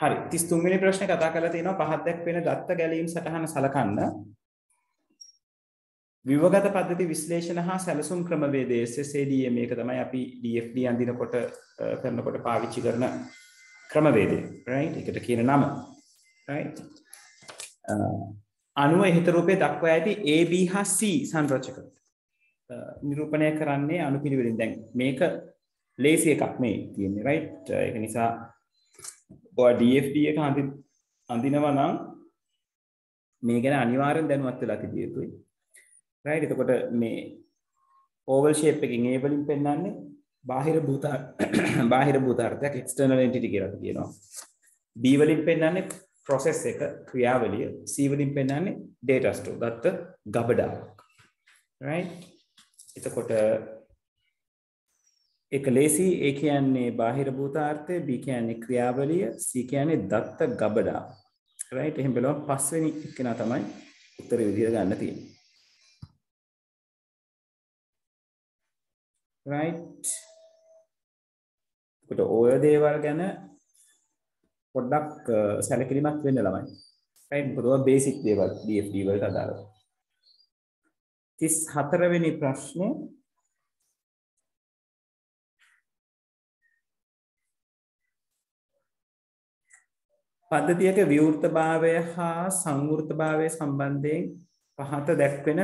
හරි 33 වෙනි ප්‍රශ්නේ කතා කරලා තියෙනවා පහත් දැක්වෙන දත්ත ගැලීම් සටහන සලකන්න විවගත පද්ධති විශ්ලේෂණ හා සැලසුම් ක්‍රමවේදයේ SSADM මේක තමයි අපි DFD අඳිනකොට කරනකොට පාවිච්චි කරන ක්‍රමවේදය right ඒකට කියන නම right අණුව ඉහත රූපයේ දක්වා ඇති A B හා C සංරචක නිරූපණය කරන්නේ අණු පිළිවෙලින් දැන් මේක ලේසි එකක් මේ තියෙන්නේ right ඒක නිසා ඔය DFD එක අඳිනවා නම් මේ ගැන අනිවාර්යෙන් දැනුවත් වෙලා තිබිය යුතුයි right එතකොට මේ oval shape එකකින් A වලින් පෙන්නන්නේ බාහිර භූතාර්ථයක් external entity කියලා කියනවා B වලින් පෙන්නන්නේ process එක ක්‍රියාවලිය C වලින් පෙන්නන්නේ data store දත්ත ගබඩාවක් right එතකොට එක ලේසි A කියන්නේ බාහිර භූතාර්ථය B කියන්නේ ක්‍රියාවලිය C කියන්නේ දත්ත ගබඩාව right එහෙනම් බලමු පස්වෙනි එකේනා තමයි උත්තරේ විදියට ගන්න තියෙන්නේ right එතකොට ඔය දේවල් ගැන පොඩ්ඩක් සැලකිලිමත් වෙන්න ළමයි right මොකද ඔය බේසික් දේවල් DFD වලට අදාළව 34 වෙනි ප්‍රශ්නේ පද්ධතියක විවෘතභාවය හා සංවෘතභාවය සම්බන්ධයෙන් පහත දැක්වෙන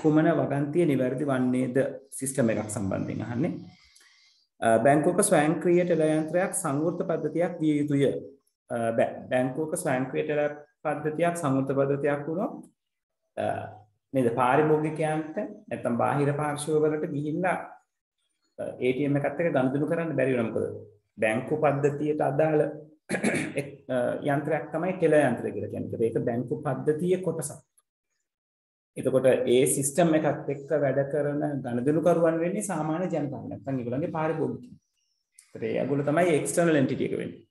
කුමන වගන්තිය නිවැරදි වන්නේද සිස්ටම් එකක් සම්බන්ධයෙන් අහන්නේ බැංකුවක ස්වයංක්‍රීය ටෙල යන්ත්‍රයක් සංවෘත පද්ධතියක් විය යුතුය බැංකුවක ස්වයංක්‍රීය ටෙල පද්ධතියක් සංවෘත පද්ධතියක් වුණොත් නේද පාරිභෝගිකයන්ට නැත්නම් බාහිර පාර්ශ්ව වලට ගිහිල්ලා ATM එකත් එක්ක ගනුදෙනු කරන්න බැරි වෙනවා මොකද බැංකු පද්ධතියට අදාළ යන්ත්‍රයක් තමයි ටෙල යන්ත්‍රය කියලා කියන්නේ. ඒක බැංකු පද්ධතියේ කොටසක්. එතකොට ඒ සිස්ටම් එකත් එක්ක වැඩ කරන ගණදෙනුකරුවන් වෙන්නේ සාමාන්‍ය ජනතාව. නැත්නම් ඒගොල්ලන්ගේ පාරිභෝගිකයෝ. ඒතර ඒගොල්ලෝ තමයි එක්ස්ටර්නල් එන්ටිටි එක වෙන්නේ.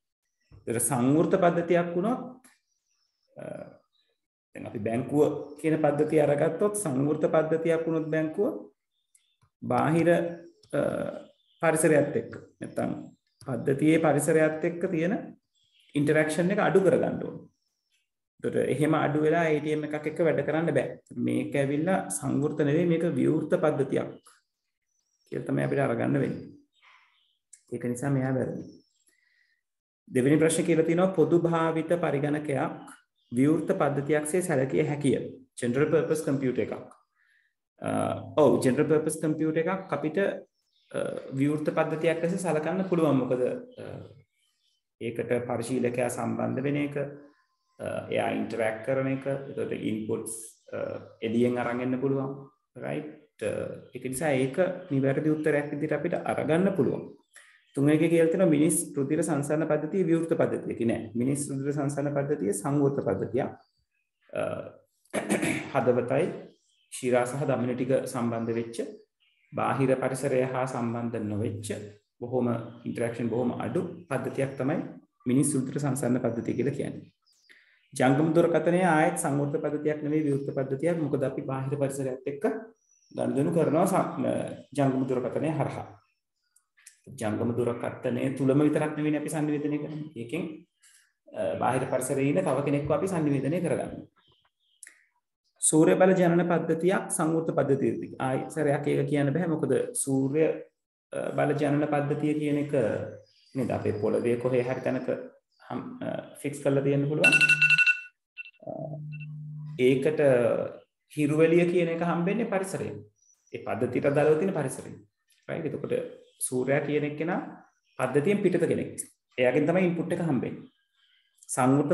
ඒතර සංවෘත පද්ධතියක් වුණොත් දැන් අපි බැංකුව කියන පද්ධතිය අරගත්තොත් සංවෘත පද්ධතියක් වුණොත් බැංකුව බාහිර පරිසරයත් එක්ක නැත්නම් පද්ධතියේ පරිසරයත් එක්ක තියෙන ඉන්ටරැක්ෂන් එක අඩු කරගන්න ඕනේ. ඒතර එහෙම අඩු වෙලා ATM එකක් එක්ක වැඩ කරන්න බෑ. මේක ඇවිල්ලා සංවෘත නෙවෙයි මේක විවෘත පද්ධතියක් කියලා තමයි අපිට අරගන්න වෙන්නේ. ඒක නිසා මෙයා වැරදි. දෙවෙනි ප්‍රශ්නේ කියලා තියෙනවා පොදු භාවිත පරිගණකයක් විවෘත පද්ධතියක්සේ සැලකිය හැකිය. general purpose computer එකක්. ඔව් general purpose computer එකක් අපිට විවෘත පද්ධතියක් ලෙස සලකන්න පුළුවන්. මොකද ඒකට පරිශීලකයා සම්බන්ධ වෙන එක එයා ඉන්ටරැක්ට් කරන එක එතකොට ඉන්පුට්ස් එළියෙන් අරන් එන්න පුළුවන් රයිට් ඒක නිසා ඒක නිවැරදි උත්තරයක් විදිහට අපිට අරගන්න පුළුවන් තුන්වෙනි එකේ කියලා තියෙනවා මිනිස් රුධිර සංසරණ පද්ධතිය විවෘත පද්ධතියක නෑ මිනිස් රුධිර සංසරණ පද්ධතිය සංවෘත පද්ධතියක් හදවතයි ශිරා සහ ධමනි ටික සම්බන්ධ වෙච්ච බාහිර පරිසරය හා සම්බන්ධ නොවෙච්ච බොහොම ඉන්ටරැක්ෂන් බොහොම අඩු පද්ධතියක් තමයි මිනිස් රුධිර සංසරණ පද්ධතිය කියලා කියන්නේ. ජංගම දුරකථනය ආයත් සංවෘත පද්ධතියක් නෙවෙයි විවෘත පද්ධතියක්. මොකද අපි බාහිර පරිසරයත් එක්ක ගනුදෙනු කරනවා ජංගම දුරකථනය හරහා. ජංගම දුරකථනය තුලම විතරක් නෙවෙයි අපි සංනිවේදනය කරන්නේ. ඒකෙන් බාහිර පරිසරයේ ඉන්න තව කෙනෙක්ව අපි සංනිවේදනය කරගන්නවා. සූර්ය බල ජනන පද්ධතියක් සංවෘත පද්ධතියද ආයතරයක් ඒක කියන්න බෑ මොකද සූර්ය බල ජනන පද්ධතිය කියන එක නේද අපේ පොළවේ කොහේ හරි තැනක ෆික්ස් කරලා තියෙන්න පුළුවන් ඒකට හිරුවැලිය කියන එක හම්බෙන්නේ පරිසරයෙන් ඒ පද්ධතියට අදාළව තියෙන පරිසරයෙන් රයිට් එතකොට සූර්යයා කියන එක්කෙනා පද්ධතියෙන් පිටත කෙනෙක් එයාගෙන් තමයි ඉන්පුට් එක හම්බෙන්නේ සංවෘත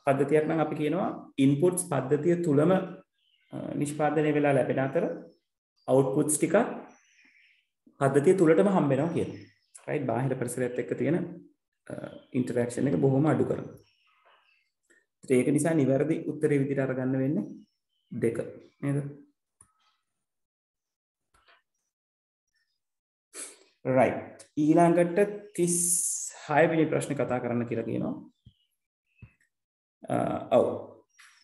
පද්ධතියක් නම් අපි කියනවා ඉන්පුට්ස් පද්ධතිය තුලම නිෂ්පාදනය වෙලා ලැබෙන අතර අවුට්පුට්ස් ටික පද්ධතිය තුලටම හම්බ වෙනවා කියනවා. රයිට් බාහිර පරිසරයත් එක්ක තියෙන ඉන්ටරැක්ෂන් එක බොහොම අඩු කරනවා. ඒක නිසා නිවැරදි උත්තරේ විදිහට අරගන්න වෙන්නේ 2 නේද? රයිට් ඊළඟට 36 වෙනි ප්‍රශ්නේ කතා කරන්න කියලා කියනවා. ඔව්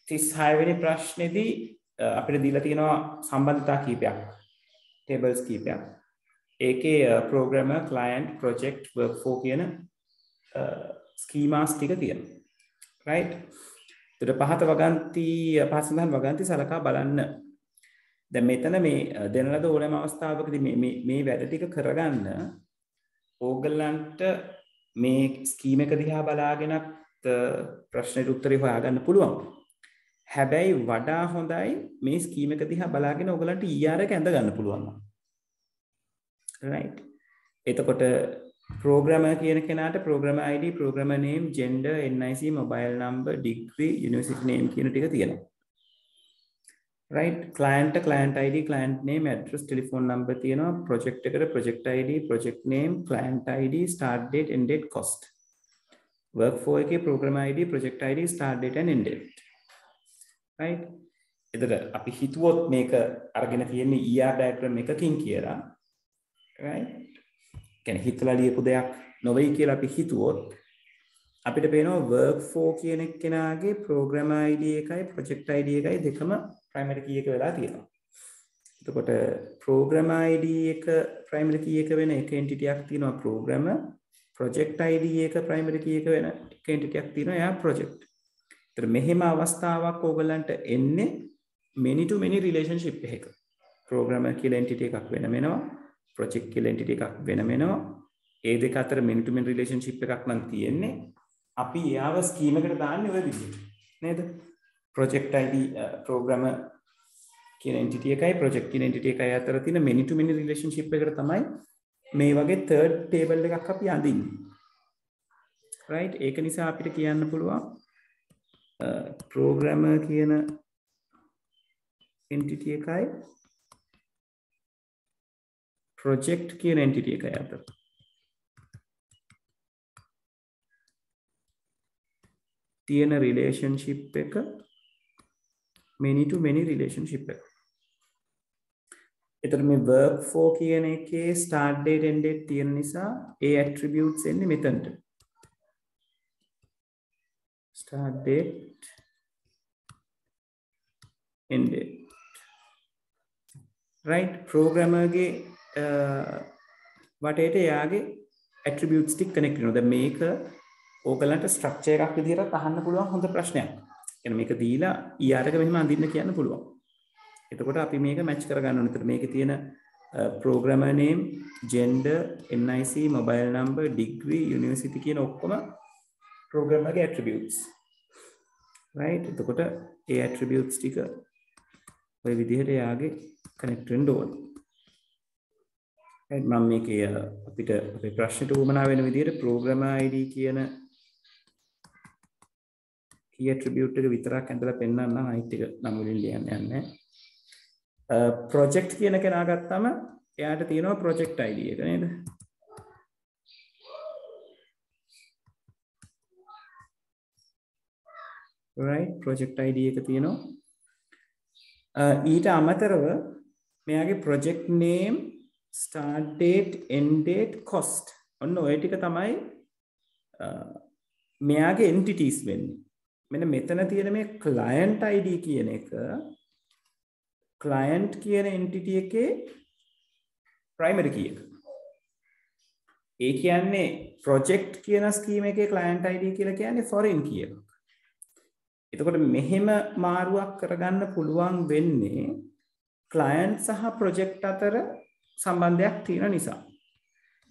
36 වෙනි ප්‍රශ්නේදී අපිට දීලා තියෙනවා සම්බන්ධතා කීපයක් tables කීපයක් ඒකේ programmer client project workflow කියන ස්කීමාස් ටික තියෙනවා. right? ඒතර පහත වගන්ති පහසඳහන් වගන්ති සලකා බලන්න. දැන් මෙතන මේ දෙන ලද ඕනෑම අවස්ථාවකදී මේ වැඩ ටික කරගන්න ඕගලන්ට මේ ස්කීම් එක දිහා බලාගෙනත් ප්‍රශ්නෙට උත්තරේ හොයාගන්න පුළුවන්. හැබැයි වඩා හොඳයි මේ ස්කීම් එක දිහා බලාගෙන ඕගලන්ට ER එක ඇඳ ගන්න පුළුවන්. right? එතකොට programmer කියන කෙනාට programmer ID, programmer name, gender, NIC, mobile number, degree, university name කියන ටික තියෙනවා. right? client ID, client name, address, telephone number තියෙනවා. project එකට project ID, project name, client ID, start date, end date, cost. work for එකේ programmer ID, project ID, start date and end date. right? එතකොට අපි හිතුවොත් මේක අරගෙන තියෙන්නේ ER diagram එකකින් කියලා. right? කියන්නේ හිතලා ලියපු දෙයක් නොවේයි කියලා අපි හිතුවොත් අපිට පේනවා work for කියන කෙනාගේ programmer ID එකයි project ID එකයි දෙකම primary key එක වෙලා තියෙනවා. එතකොට programmer ID එක primary key එක වෙන එක entity එකක් තියෙනවා programmer, project ID එක primary key එක වෙන එක entity එකක් තියෙනවා එයා project. ඒතර මෙහෙම අවස්ථාවක් ඕගලන්ට එන්නේ many to many relationship එකක. programmer කියලා entity එකක් වෙනම වෙනවා, project කියලා entity එකක් වෙනම වෙනවා. ඒ දෙක අතර many to many relationship එකක් නම් තියෙන්නේ. අපි යාව ස්කීම් එකට දාන්නේ ඔය විදිහට. නේද? project ID programmer කියන entity එකයි project කියන entity එකයි අතර තියෙන many to many relationship එකට තමයි මේ වගේ third table එකක් අපි අඳින්නේ. right? ඒක නිසා අපිට කියන්න පුළුවන් programmer කියන entity එකයි project කියන entity එකයි අතර තියෙන relationship එක many to many relationship එක. එතකොට මේ work for කියන එකේ start date end date තියෙන නිසා ඒ attributes එන්නේ මෙතනට. start date end date. right? programmer ගේ වටේට යාගේ attributes ටික connect වෙනවා. දැන් මේක ඕගලන්ට structure එකක් විදිහට අහන්න පුළුවන් හොඳ ප්‍රශ්නයක්. කියන්නේ මේක දීලා ER එක මෙහෙම අඳින්න කියන්න පුළුවන්. එතකොට අපි මේක match කරගන්න ඕනේ. එතකොට මේකේ තියෙන programmer name, gender, NIC, mobile number, degree, university කියන ඔක්කොම programmer ගේ attributes. right? එතකොට ඒ attributes ටික ඔය විදිහට යාගේ connect වෙන්න ඕනේ. right? මම මේකේ අපිට අපේ ප්‍රශ්නෙට උවමනා වෙන විදිහට programmer ID කියන key attribute එක විතරක් ඇඳලා පෙන්නන්න අනිත් ටික නම් වලින් ලියන්න යන්නේ. project කියන කෙනා ගත්තම එයාට තියෙනවා project ID එක නේද? right? project ID එක තියෙනවා. ඊට අමතරව මෙයාගේ project name, start date, end date, cost ඔන්න ඔය ටික තමයි මෙයාගේ entities වෙන්නේ. මෙන්න මෙතන තියෙන මේ client ID කියන එක client කියන entity එකේ primary key එක. ඒ කියන්නේ project කියන scheme එකේ client ID කියලා කියන්නේ foreign key එකක්. එතකොට මෙහෙම මාරුවක් කරගන්න පුළුවන් වෙන්නේ client සහ project අතර සම්බන්ධයක් තියෙන නිසා.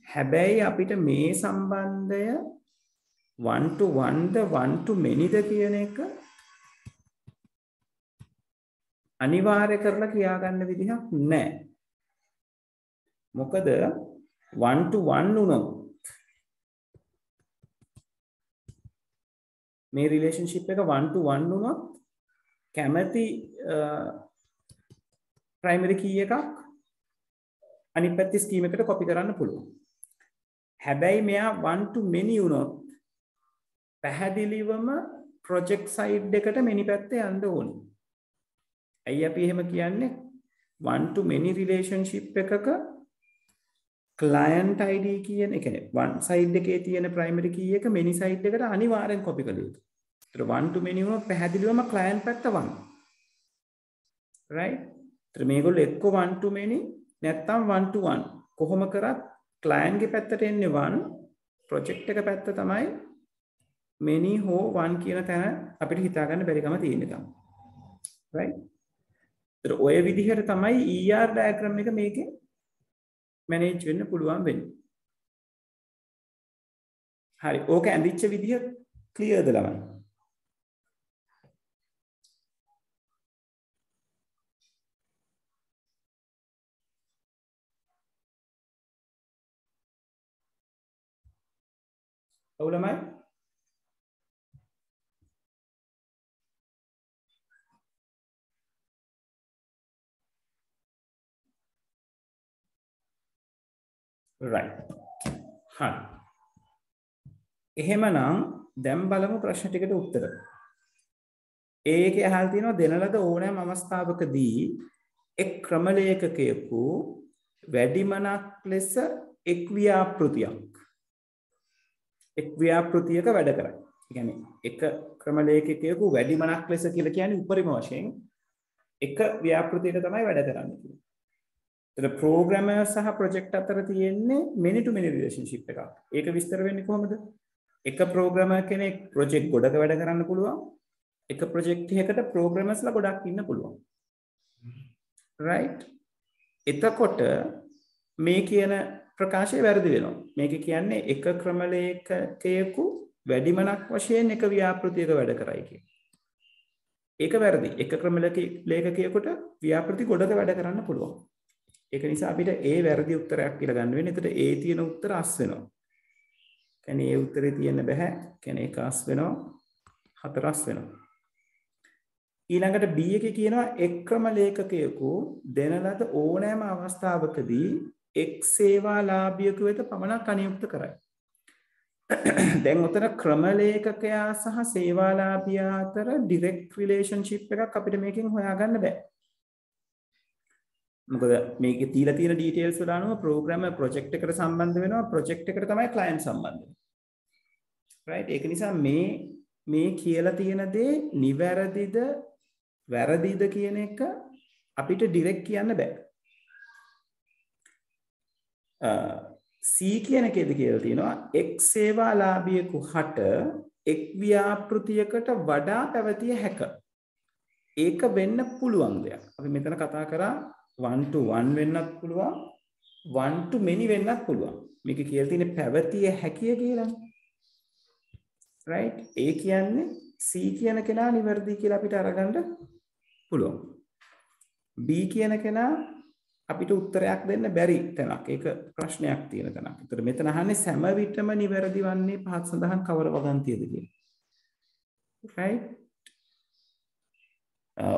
හැබැයි අපිට මේ සම්බන්ධය one to one the one to many ද කියන එක අනිවාර්ය කරලා කියාගන්න විදිහක් නැහැ. මොකද one to one වුණොත් මේ රිලේෂන්ෂිප් එක one to one වුණොත් කැමැති ප්‍රයිමරි කී එකක් අනිත් පැත්තේ ස්කීම් එකට කොපි කරන්න පුළුවන්. හැබැයි මෙයා one to many වුණොත් පැහැදිලිවම project side එකට many පැත්තේ යන්න ඕනේ. ඇයි අපි එහෙම කියන්නේ? one to many relationship එකක client ID කියන එක one side එකේ තියෙන primary key එක many side එකට අනිවාර්යෙන් copy කළ යුතුයි. ඒතර one to many වුණොත් පැහැදිලිවම client පැත්ත one. right? ඒතර මේගොල්ලෝ එක්ක one to many නැත්නම් one to one. කොහොම කරත් client ගේ පැත්තට එන්නේ one, ප්‍රොජෙක්ට් එක පැත්ත තමයි many හෝ one කියන තැන අපිට හිතා ගන්න බැරිකම තියෙනවා. right? ඒතර ඔය විදිහට තමයි ER diagram එක මේකේ manage වෙන්න පුළුවන් වෙන්නේ. හරි. ඕක ඇඳිච්ච විදිහ clearද ළමයි? ඔව් ළමයි? right. හරි. එහෙමනම් දැන් බලමු ප්‍රශ්න ටිකට උත්තර. ඒකේ අහලා තියෙනවා දෙන ලද ඕනෑම අවස්ථාවකදී එක් ක්‍රමලේඛකයෙකු වැඩිමනක් ලෙස එක් ව්‍යාපෘතියක වැඩ කරයි. ඒ කියන්නේ එක ක්‍රමලේඛකයෙකු වැඩිමනක් ලෙස කියලා කියන්නේ උපරිම වශයෙන් එක ව්‍යාපෘතියක තමයි වැඩ කරන්නේ කියලා. ඒතර ප්‍රෝග්‍රෑමර් සහ ප්‍රොජෙක්ට් අතර තියෙන්නේ many to many relationship එකක්. ඒක විස්තර වෙන්නේ කොහොමද? එක ප්‍රෝග්‍රෑමර් කෙනෙක් ප්‍රොජෙක්ට් ගොඩක වැඩ කරන්න පුළුවන්. එක ප්‍රොජෙක්ට් එකකට ප්‍රෝග්‍රෑමර්ස්ලා ගොඩක් ඉන්න පුළුවන්. right? එතකොට මේ කියන ප්‍රකාශය වැරදි වෙනවා. මේක කියන්නේ එක ක්‍රමලේඛකයෙකු වැඩිමනක් වශයෙන් එක ව්‍යාපෘතියක වැඩ කරයි කියන. ඒක වැරදි. එක ක්‍රමලේඛකයෙකුට ව්‍යාපෘති ගොඩක වැඩ කරන්න පුළුවන්. ඒක නිසා අපිට ඒ වැරදි උත්තරයක් කියලා ගන්න වෙන්නේ. එතකොට ඒ තියෙන උත්තර අස් වෙනවා. කියන්නේ ඒ උත්තරේ තියෙන්න බෑ. කියන්නේ ඒක අස් වෙනවා. 4 අස් වෙනවා. ඊළඟට B එකේ කියනවා එක් ක්‍රමලේඛකයෙකු දෙන ලද ඕනෑම අවස්ථාවකදී එක් සේවාලාභියෙකු වෙත පමණක් අනියුක්ත කරයි. දැන් උතන ක්‍රමලේඛකයා සහ සේවාලාභියා අතර ඩිරෙක්ට් රිලේෂන්ෂිප් එකක් අපිට මේකෙන් හොයාගන්න බෑ. මොකද මේකේ තියලා තියෙන ඩීටේල්ස් වල අනුව ප්‍රෝග්‍රෑමර් ප්‍රොජෙක්ට් එකට සම්බන්ධ වෙනවා ප්‍රොජෙක්ට් එකට තමයි ක්ලයන්ට් සම්බන්ධ වෙන්නේ. right? ඒක නිසා මේ කියලා තියෙන දේ නිවැරදිද වැරදිද කියන එක අපිට ඩිරෙක්ට් කියන්න බෑ. C කියන එකේද කියලා තියෙනවා එක් සේවාලාභියෙකු හට එක් ව්‍යාපෘතියකට වඩා පැවතිය හැක. ඒක වෙන්න පුළුවන් දෙයක්. අපි මෙතන කතා කරා 1 to 1 වෙන්නත් පුළුවන් 1 to many වෙන්නත් පුළුවන්. මේක කියලා තියෙන්නේ පැවතිය හැකිය කියලානේ. right? ඒ කියන්නේ C කියන කෙනා නිවැරදි කියලා අපිට අරගන්න පුළුවන්. B කියන කෙනා අපිට උත්තරයක් දෙන්න බැරි තැනක්. ඒක ප්‍රශ්නයක් තියෙන තැනක්. ඒතර මෙතන අහන්නේ සෑම විටම නිවැරදි වන්නේ පහත් සඳහන් කවර වගන්තියද කියලා. right?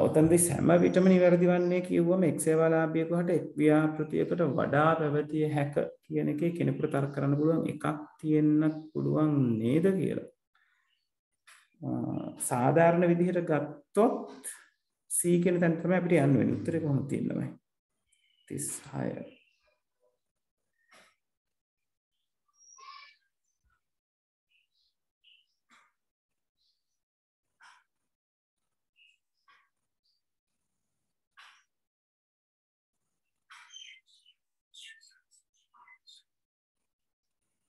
ඔතනදී සෑම විටම නිවැරදි වන්නේ කිව්වම එක් සේවාලාභියෙකුට එක් ව්‍යාපෘතියකට වඩා පැවතිය හැක කියන එකේ කෙනෙකුට තර්ක කරන්න පුළුවන් එකක් තියෙන්නත් පුළුවන් නේද කියලා. සාධාරණ විදිහට ගත්තොත් C කියන තැන තමයි අපිට යන්න වෙන්නේ. උත්තරේ කොහොමද තියෙන්නේ? 36.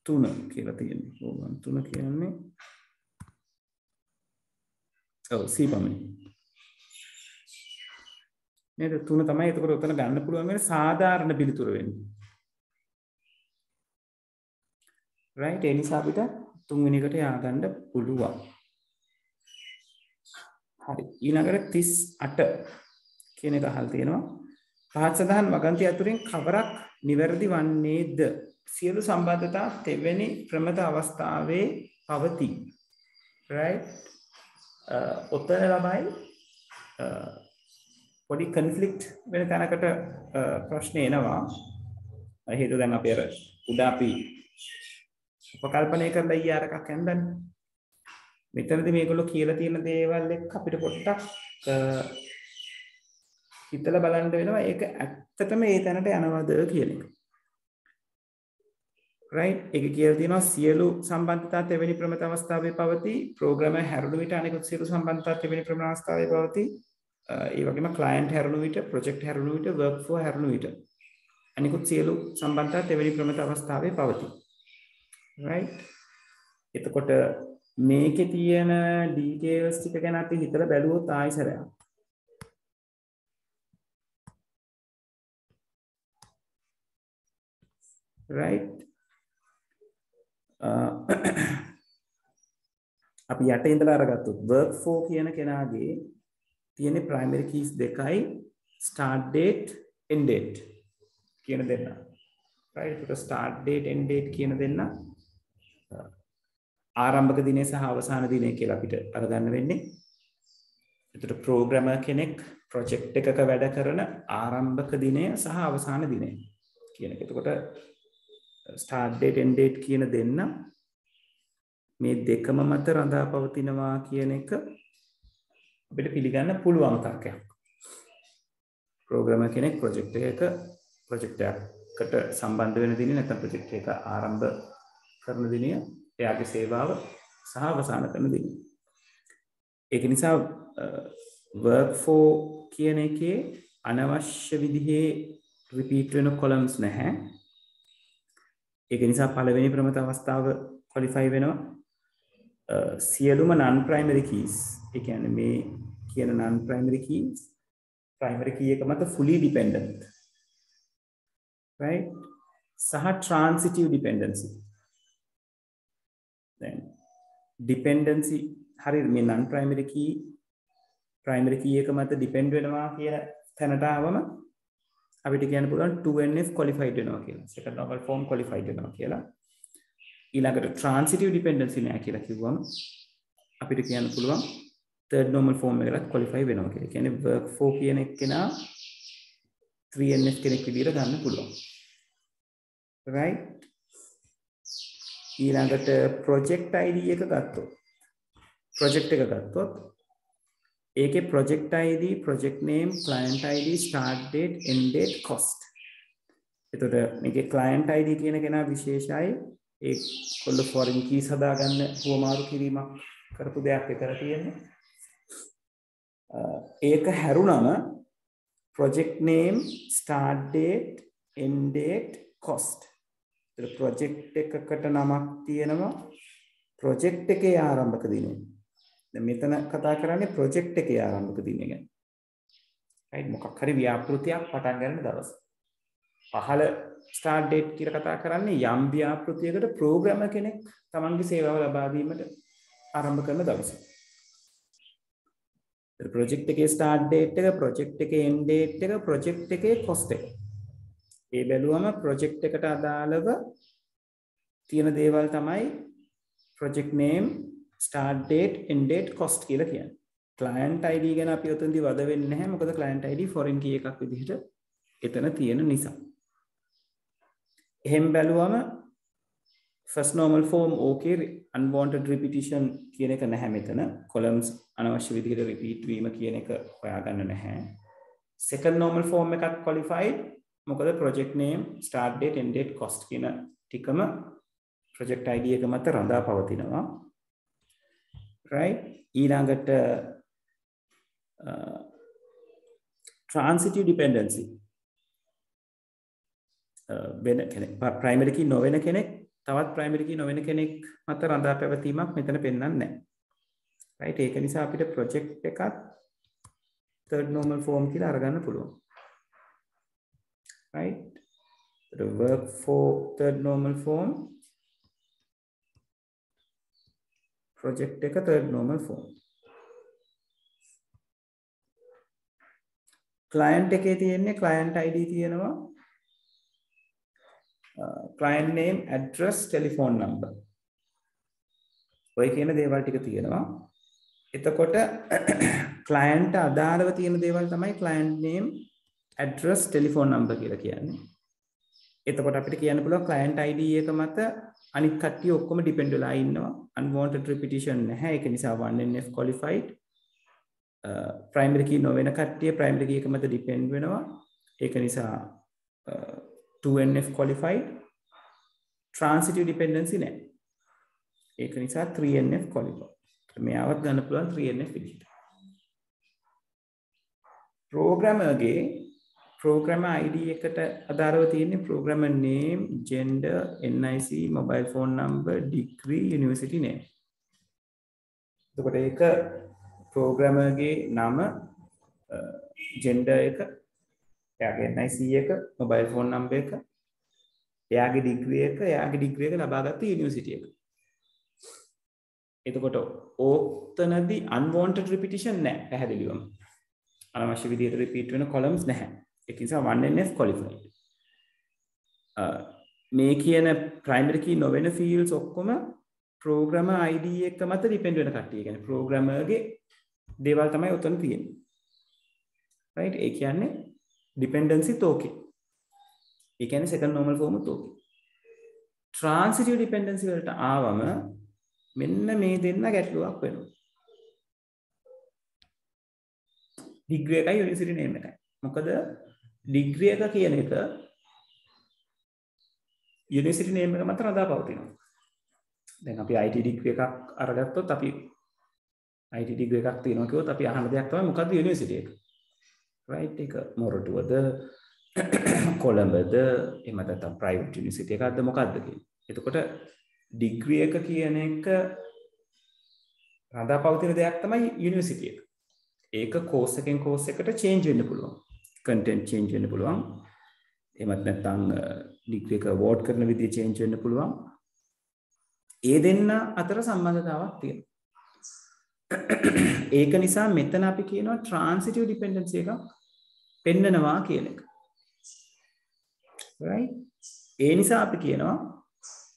තුන කියලා තියෙන්නේ. ඕගන් තුන කියන්නේ ඔව් C පමණයි. නේද? තුන තමයි එතකොට උතන ගන්න පුළුවන් වෙන සාධාරණ පිළිතුර වෙන්නේ. right? ඒ නිසා අපිට තුන්වෙනි එකට ය아가න්න පුළුවන්. හරි. ඊළඟට 38 කියන එක අහලා තියෙනවා. පහත් සඳහන් වගන්ති අතුරින් කවරක් නිවැරදි වන්නේද? සියලු සම්බන්ධතා තෙවැනි ප්‍රමත අවස්ථාවේ පවතී. right? ඔතන ළමයි පොඩි කන්ෆ්ලික්ට් වෙන තැනකට ප්‍රශ්න එනවා. හේතුව දැන් අපි අර උඩ අපි උපකල්පනය කරලා ER එකක් ඇඳන්නේ. මෙතනදී මේගොල්ලෝ කියලා තියෙන දේවල් එක්ක අපිට පොඩ්ඩක් හිතලා බලන්න වෙනවා ඒක ඇත්තටම ඒ තැනට යනවද කියන එක. right? ඒක කියලා තියෙනවා සියලු සම්බන්ධතා තෙවැනි ප්‍රමත අවස්ථාවේ පවතී. ප්‍රෝග්‍රෑමර් හැරුණු විට අනෙකුත් සියලු සම්බන්ධතා තෙවැනි ප්‍රමත අවස්ථාවේ පවතී. ඒ වගේම ක්ලයන්ට් හැරුණු විට, ප්‍රොජෙක්ට් හැරුණු විට, වර්ක් ෆ්ලෝ හැරුණු විට අනිකුත් සියලු සම්බන්ධතා තෙවැනි ප්‍රමත අවස්ථාවේ පවතී. right එතකොට මේකේ තියෙන details ටික ගැන අපි හිතලා බැලුවොත් ආයෙසරයක් right අපි යට ඉඳලා අරගත්තොත් work for කියන කෙනාගේ තියෙන primary keys දෙකයි start date end date කියන දෙන්න right ඒක start date end date කියන දෙන්න ආරම්භක දිනය සහ අවසාන දිනය කියලා අපිට අරගන්න වෙන්නේ එතකොට programmer කෙනෙක් project එකක වැඩ කරන ආරම්භක දිනය සහ අවසාන දිනය කියන එක. එතකොට start date end date කියන දෙන්න මේ දෙකම මත රඳා පවතිනවා කියන එක අපිට පිළිගන්න පුළුවන් තර්කයක්. ප්‍රෝග්‍රෑමර් කෙනෙක් ප්‍රොජෙක්ට් එකකට සම්බන්ධ වෙන දිනේ නැත්නම් ප්‍රොජෙක්ට් එක ආරම්භ කරන දිනය එයාගේ සේවාව සහ අවසන් කරන දිනය. ඒක නිසා work for කියන එකේ අනවශ්‍ය විදිහේ repeat වෙන columns නැහැ. ඒක නිසා පළවෙනි ප්‍රමත අවස්ථාව qualify වෙනවා. සියලුම non primary keys ඒ කියන්නේ මේ කියන non primary keys primary key එක මත fully dependent right සහ transitive dependency then dependency හරි මේ non primary key එක මත depend වෙනවා කියන තැනට ආවම අපිට කියන්න පුළුවන් 2NF qualified වෙනවා කියලා second normal form qualified වෙනවා කියලා ඊළඟට transitive dependency නෑ කියලා කිව්වම අපිට කියන්න පුළුවන් third normal form එකකට qualify වෙනවා කියලා. කියන්නේ work for කියන එකේනා 3NF කෙනෙක් විදිහට ගන්න පුළුවන්. right ඊළඟට project ID එක ගත්තොත් project එක ගත්තොත් ඒකේ project ID project name client ID start date end date cost. එතකොට මේකේ client ID කියන කෙනා විශේෂයි ඒ කොල්ල foreign keys හදාගන්න හුවමාරු කිරීමක් කරපු දෙයක් විතර තියෙන්නේ. ඒක හැරුණම project name start date end date cost. ඒ project එකකට නමක් තියෙනවා project එකේ ආරම්භක දිනය. දැන් මෙතන කතා කරන්නේ project එකේ ආරම්භක දිනය ගැන. right මොකක් හරි ව්‍යාපෘතියක් පටන් ගන්න දවස. පහළ start date කියලා කතා කරන්නේ යම් ව්‍යාපෘතියකට ප්‍රෝග්‍රෑමර් කෙනෙක් තමන්ගේ සේවාව ලබා දීමට ආරම්භ කරන දවස. ප්‍රොජෙක්ට් එකේ start date එක, ප්‍රොජෙක්ට් එකේ end date එක, ප්‍රොජෙක්ට් එකේ cost එක. ඒ බැලුවම ප්‍රොජෙක්ට් එකට අදාළව තියෙන දේවල් තමයි project name, start date, end date, cost කියලා කියන්නේ. client ID ගැන අපි උතෙන්දී වද වෙන්නේ නැහැ. මොකද client ID foreign key එකක් විදිහට එතන තියෙන නිසා. එහෙම බැලුවම first normal form okay unwanted repetition කියන එක නැහැ මෙතන columns අනවශ්‍ය විදිහට repeat වීම කියන එක හොයාගන්න නැහැ second normal form එකත් qualified මොකද project name start date end date cost කියන ටිකම project ID එක මත රඳා පවතිනවා right ඊළඟට transitive dependency වෙන කෙනෙක් primary key නොවන කෙනෙක් තවත් primary key නොවන කෙනෙක් මත රඳා පැවතීමක් මෙතන පෙන්වන්නේ නැහැ. right ඒක නිසා අපිට project එකත් third normal form කියලා අරගන්න පුළුවන්. right the work for third normal form project එක third normal form. client එකේ තියෙන්නේ client ID තියෙනවා client name, address, telephone number. ඔය කියන දේවල් ටික තියෙනවා. එතකොට client අදාළව තියෙන දේවල් තමයි client name, address, telephone number කියලා කියන්නේ. එතකොට අපිට කියන්න පුළුවන් client ID එක මත අනිත් කට්ටිය ඔක්කොම depend වෙලා ඉන්නවා. unwanted repetition නැහැ. ඒක නිසා 1NF qualified. primary key නොවන කට්ටිය primary key එක මත depend වෙනවා. ඒක නිසා 2NF qualified transitive dependency නැහැ. ඒක නිසා 3NF qualified. මෙයාවත් ගන්න පුළුවන් 3NF විදිහට. programmer ගේ programmer ID එකට අදාළව තියෙන්නේ programmer name, gender, NIC, mobile phone number, degree, university name. එතකොට ඒක programmer ගේ නම, gender එක, එයාගේ NIC එක, mobile phone number එක, එයාගේ degree එක ලබාගත්ත university එක. එතකොට ඕතනදී unwanted repetition නැහැ පැහැදිලිවම. අනවශ්‍ය විදිහට repeat වෙන columns නැහැ. ඒක නිසා 1NF qualified. මේ කියන primary key නොවන fields ඔක්කොම programmer ID එක මත depend වෙන කට්ටිය. කියන්නේ programmer ගේ දේවල් තමයි උතන තියෙන්නේ. right? ඒ කියන්නේ dependency තෝකේ. ඒ කියන්නේ second normal form තෝකේ. transitive dependency වලට ආවම මෙන්න මේ දෙන්න ගැටලුවක් වෙනවා. degree එකයි university name එකයි. මොකද degree එක කියන එක university name එක මත රඳා පවතිනවා. දැන් අපි IT degree එකක් අරගත්තොත් අපි IT degree එකක් තියෙනවා කිව්වොත් අපි අහන දෙයක් තමයි මොකද්ද university එක. right? ඒක මොරටුවද කොළඹද එහෙම නැත්නම් private university එකක්ද මොකද්ද කියන්නේ. එතකොට degree එක කියන එක රඳා පවතින දෙයක් තමයි university එක. ඒක course එකෙන් course එකට change වෙන්න පුළුවන්. content change වෙන්න පුළුවන්. එහෙමත් නැත්නම් degree එක award කරන විදිය change වෙන්න පුළුවන්. ඒ දෙන්න අතර සම්බන්ධතාවක් තියෙනවා. ඒක නිසා මෙතන අපි කියනවා transitive dependency එකක් පෙන්නනවා කියන එක. right? ඒ නිසා අපි කියනවා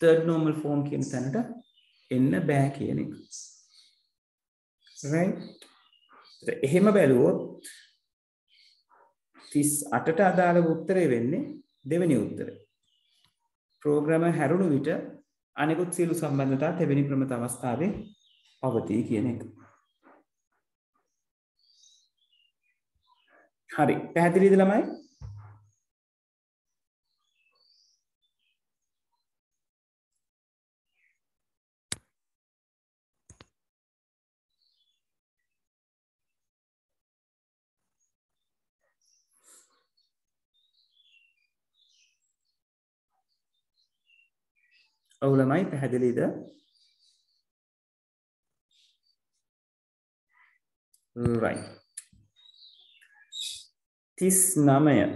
third normal form කියන තැනට එන්න බෑ කියන එක. right? එහෙම බැලුවොත් 38ට අදාළ උත්තරේ වෙන්නේ දෙවෙනි උත්තරේ. ප්‍රෝග්‍රෑමර් හැරුණු විට අනෙකුත් සියලු සම්බන්ධතා තෙවෙනි ප්‍රමත අවස්ථාවේ පවතී කියන එක. හරි. පැහැදිලිද ළමයි? ඔව් ළමයි පැහැදිලිද? right. 39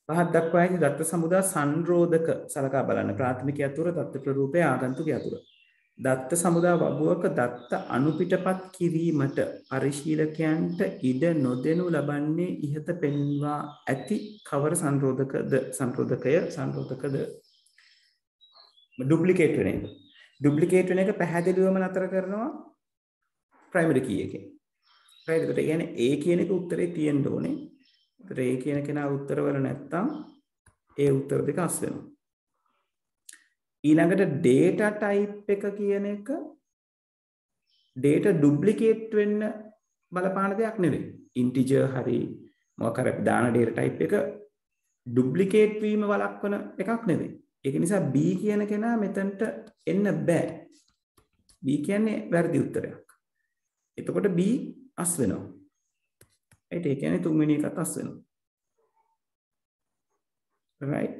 පහක් දක්වා ඇති දත්ත සමුදා සංරෝධක සලකා බලන්න. ප්‍රාථමික යතුර, දත්ත ප්‍රරූපය, ආගන්තුක යතුර. දත්ත සමුදා වබුවක දත්ත අනුපිටපත් කිරීමට පරිශීලකයන්ට ඉඩ නොදෙනු ලබන්නේ ඉහත පෙන්වා ඇති කවර සංරෝධකද? ඩුප්ලිකේට් වෙන එක. ඩුප්ලිකේට් වෙන එක පැහැදිලිවම නතර කරනවා ප්‍රයිමරි කී එකෙන්. right? ඒකට කියන්නේ A කියන එක උත්තරේ තියෙන්න ඕනේ. ඒකට A කියන කෙනා උත්තරවල නැත්තම් ඒ උත්තර දෙක අස් වෙනවා. ඊළඟට data type එක කියන එක data duplicate වෙන්න බලපාන දෙයක් නෙවෙයි. integer හරි මොකක් හරි දාන data type එක duplicate වීම වළක්වන එකක් නෙවෙයි. ඒක නිසා B කියන කෙනා මෙතනට එන්න බෑ. B කියන්නේ වැරදි උත්තරයක්. එතකොට B අස් වෙනවා. right? ඒ කියන්නේ තුන්වෙනි එකත් අස් වෙනවා. right?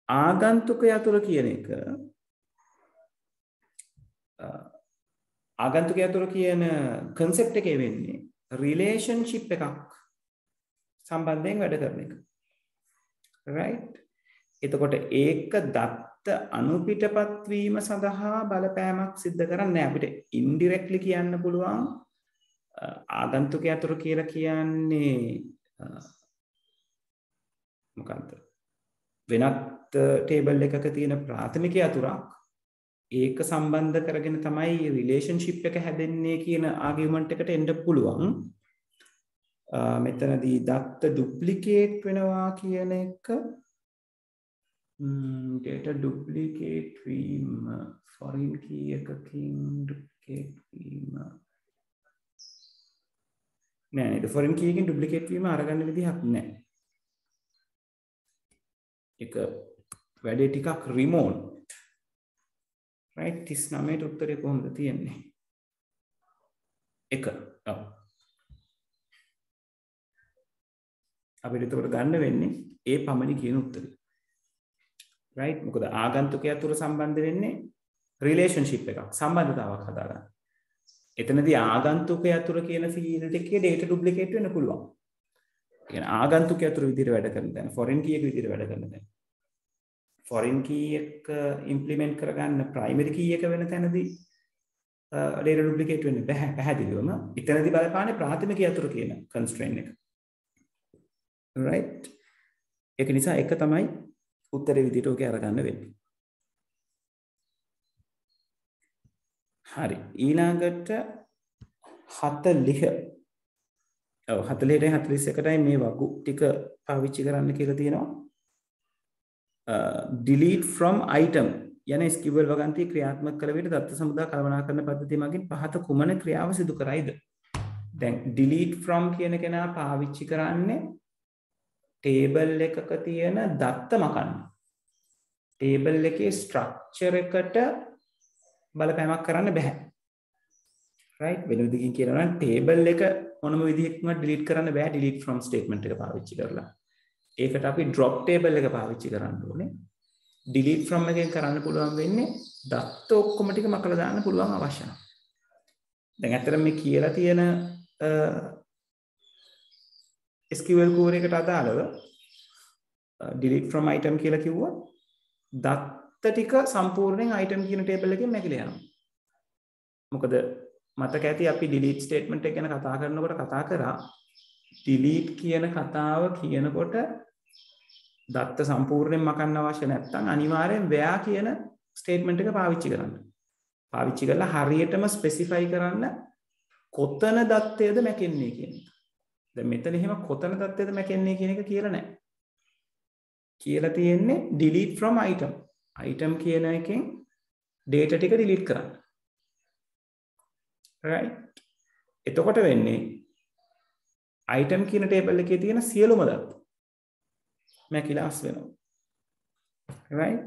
ආගන්තුක යතුර කියන එක ආගන්තුක යතුර කියන concept එකේ වෙන්නේ relationship එකක් සම්බන්ධයෙන් වැඩ කරන එක. right? එතකොට ඒක දත්ත අනුපිටපත් වීම සඳහා බලපෑමක් සිද්ධ කරන්නේ නැහැ. අපිට indirectly කියන්න පුළුවන් ආගන්තුක යතුර කියලා කියන්නේ මොකක්ද? වෙනත් ටේබල් එකක තියෙන ප්‍රාථමික යතුරක් ඒක සම්බන්ධ කරගෙන තමයි රිලේෂන්ෂිප් එක හැදෙන්නේ කියන ආගියුමන්ට් එකට එන්න පුළුවන්. මෙතනදී දත්ත ඩුප්ලිකේට් වෙනවා කියන එක data duplicate වීම foreign key එකකින් duplicate වීම නෑ නේද? foreign key එකකින් duplicate වීම අරගන්න විදිහක් නෑ. ඒක වැඩේ ටිකක් remote. right? 39ට උත්තරේ කොහොමද තියෙන්නේ? 1. ඔව්. අපිට එතකොට ගන්න වෙන්නේ ඒ පමණි කියන උත්තරය. right? මොකද ආගන්තුකයා තුර සම්බන්ධ වෙන්නේ රිලේෂන්ෂිප් එකක්, සම්බන්ධතාවක් හදාගන්න. එතනදී ආගන්තුකයා තුර කියන ෆීල්ඩ් එකේ data duplicate වෙන්න පුළුවන්. කියන්නේ ආගන්තුකයා තුර විදිහට වැඩ කරන දැන් foreign key එක විදිහට වැඩ කරන දැන් foreign key එක implement කරගන්න primary key එක වෙන තැනදී data duplicate වෙන්න බෑ පැහැදිලිවම. එතනදී බලපාන්නේ ප්‍රාථමිකයා තුර කියන constraint එක. right? ඒක නිසා එක තමයි උත්තරේ විදිහට ඔක අරගන්න වෙන්නේ. හරි. ඊළඟට 40. ඔව් 40ටයි 41ටයි මේ වගු ටික පාවිච්චි කරන්න කියලා තියෙනවා. delete from item යන SQL වගන්තිය ක්‍රියාත්මක කළ විට දත්ත සමුදා කළමනාකරණ පද්ධතිය මගින් පහත කුමන ක්‍රියාව සිදු කරයිද? දැන් delete from කියන කෙනා පාවිච්චි කරන්නේ table එකක තියෙන දත්ත මකන්න. table එකේ structure එකට බලපෑමක් කරන්න බෑ. right? වෙන විදිහකින් කියනවා නම් table එක මොනම විදිහකින්ම delete කරන්න බෑ delete from statement එක පාවිච්චි කරලා. ඒකට අපි drop table එක පාවිච්චි කරන්න ඕනේ. delete from එකෙන් කරන්න පුළුවන් වෙන්නේ දත්ත ඔක්කොම ටික මකලා දාන්න පුළුවන් අවශ්‍ය නම්. දැන් ඇත්තට මේ කියලා තියෙන SQL core එකට අදාළව delete from item කියලා කිව්වොත් දත්ත ටික සම්පූර්ණයෙන් item කියන table එකෙන් මැකිලා යනවා. මොකද මතක ඇති අපි delete statement එක ගැන කතා කරනකොට කතා කරා delete කියන කතාව කියනකොට දත්ත සම්පූර්ණයෙන් මකන්න අවශ්‍ය නැත්නම් අනිවාර්යෙන් where කියන statement එක පාවිච්චි කරන්න. පාවිච්චි කරලා හරියටම specify කරන්න කොතන දත්තයද මැකෙන්නේ කියන එක. දැන් මෙතන එහෙම කොතන දත්තයද මැකෙන්නේ කියන එක කියලා නැහැ. කියලා තියෙන්නේ delete from item. item කියන එකෙන් data ටික delete කරන්න. right? එතකොට වෙන්නේ item කියන table එකේ තියෙන සියලුම දත්ත මැකිලා අස් වෙනවා. right?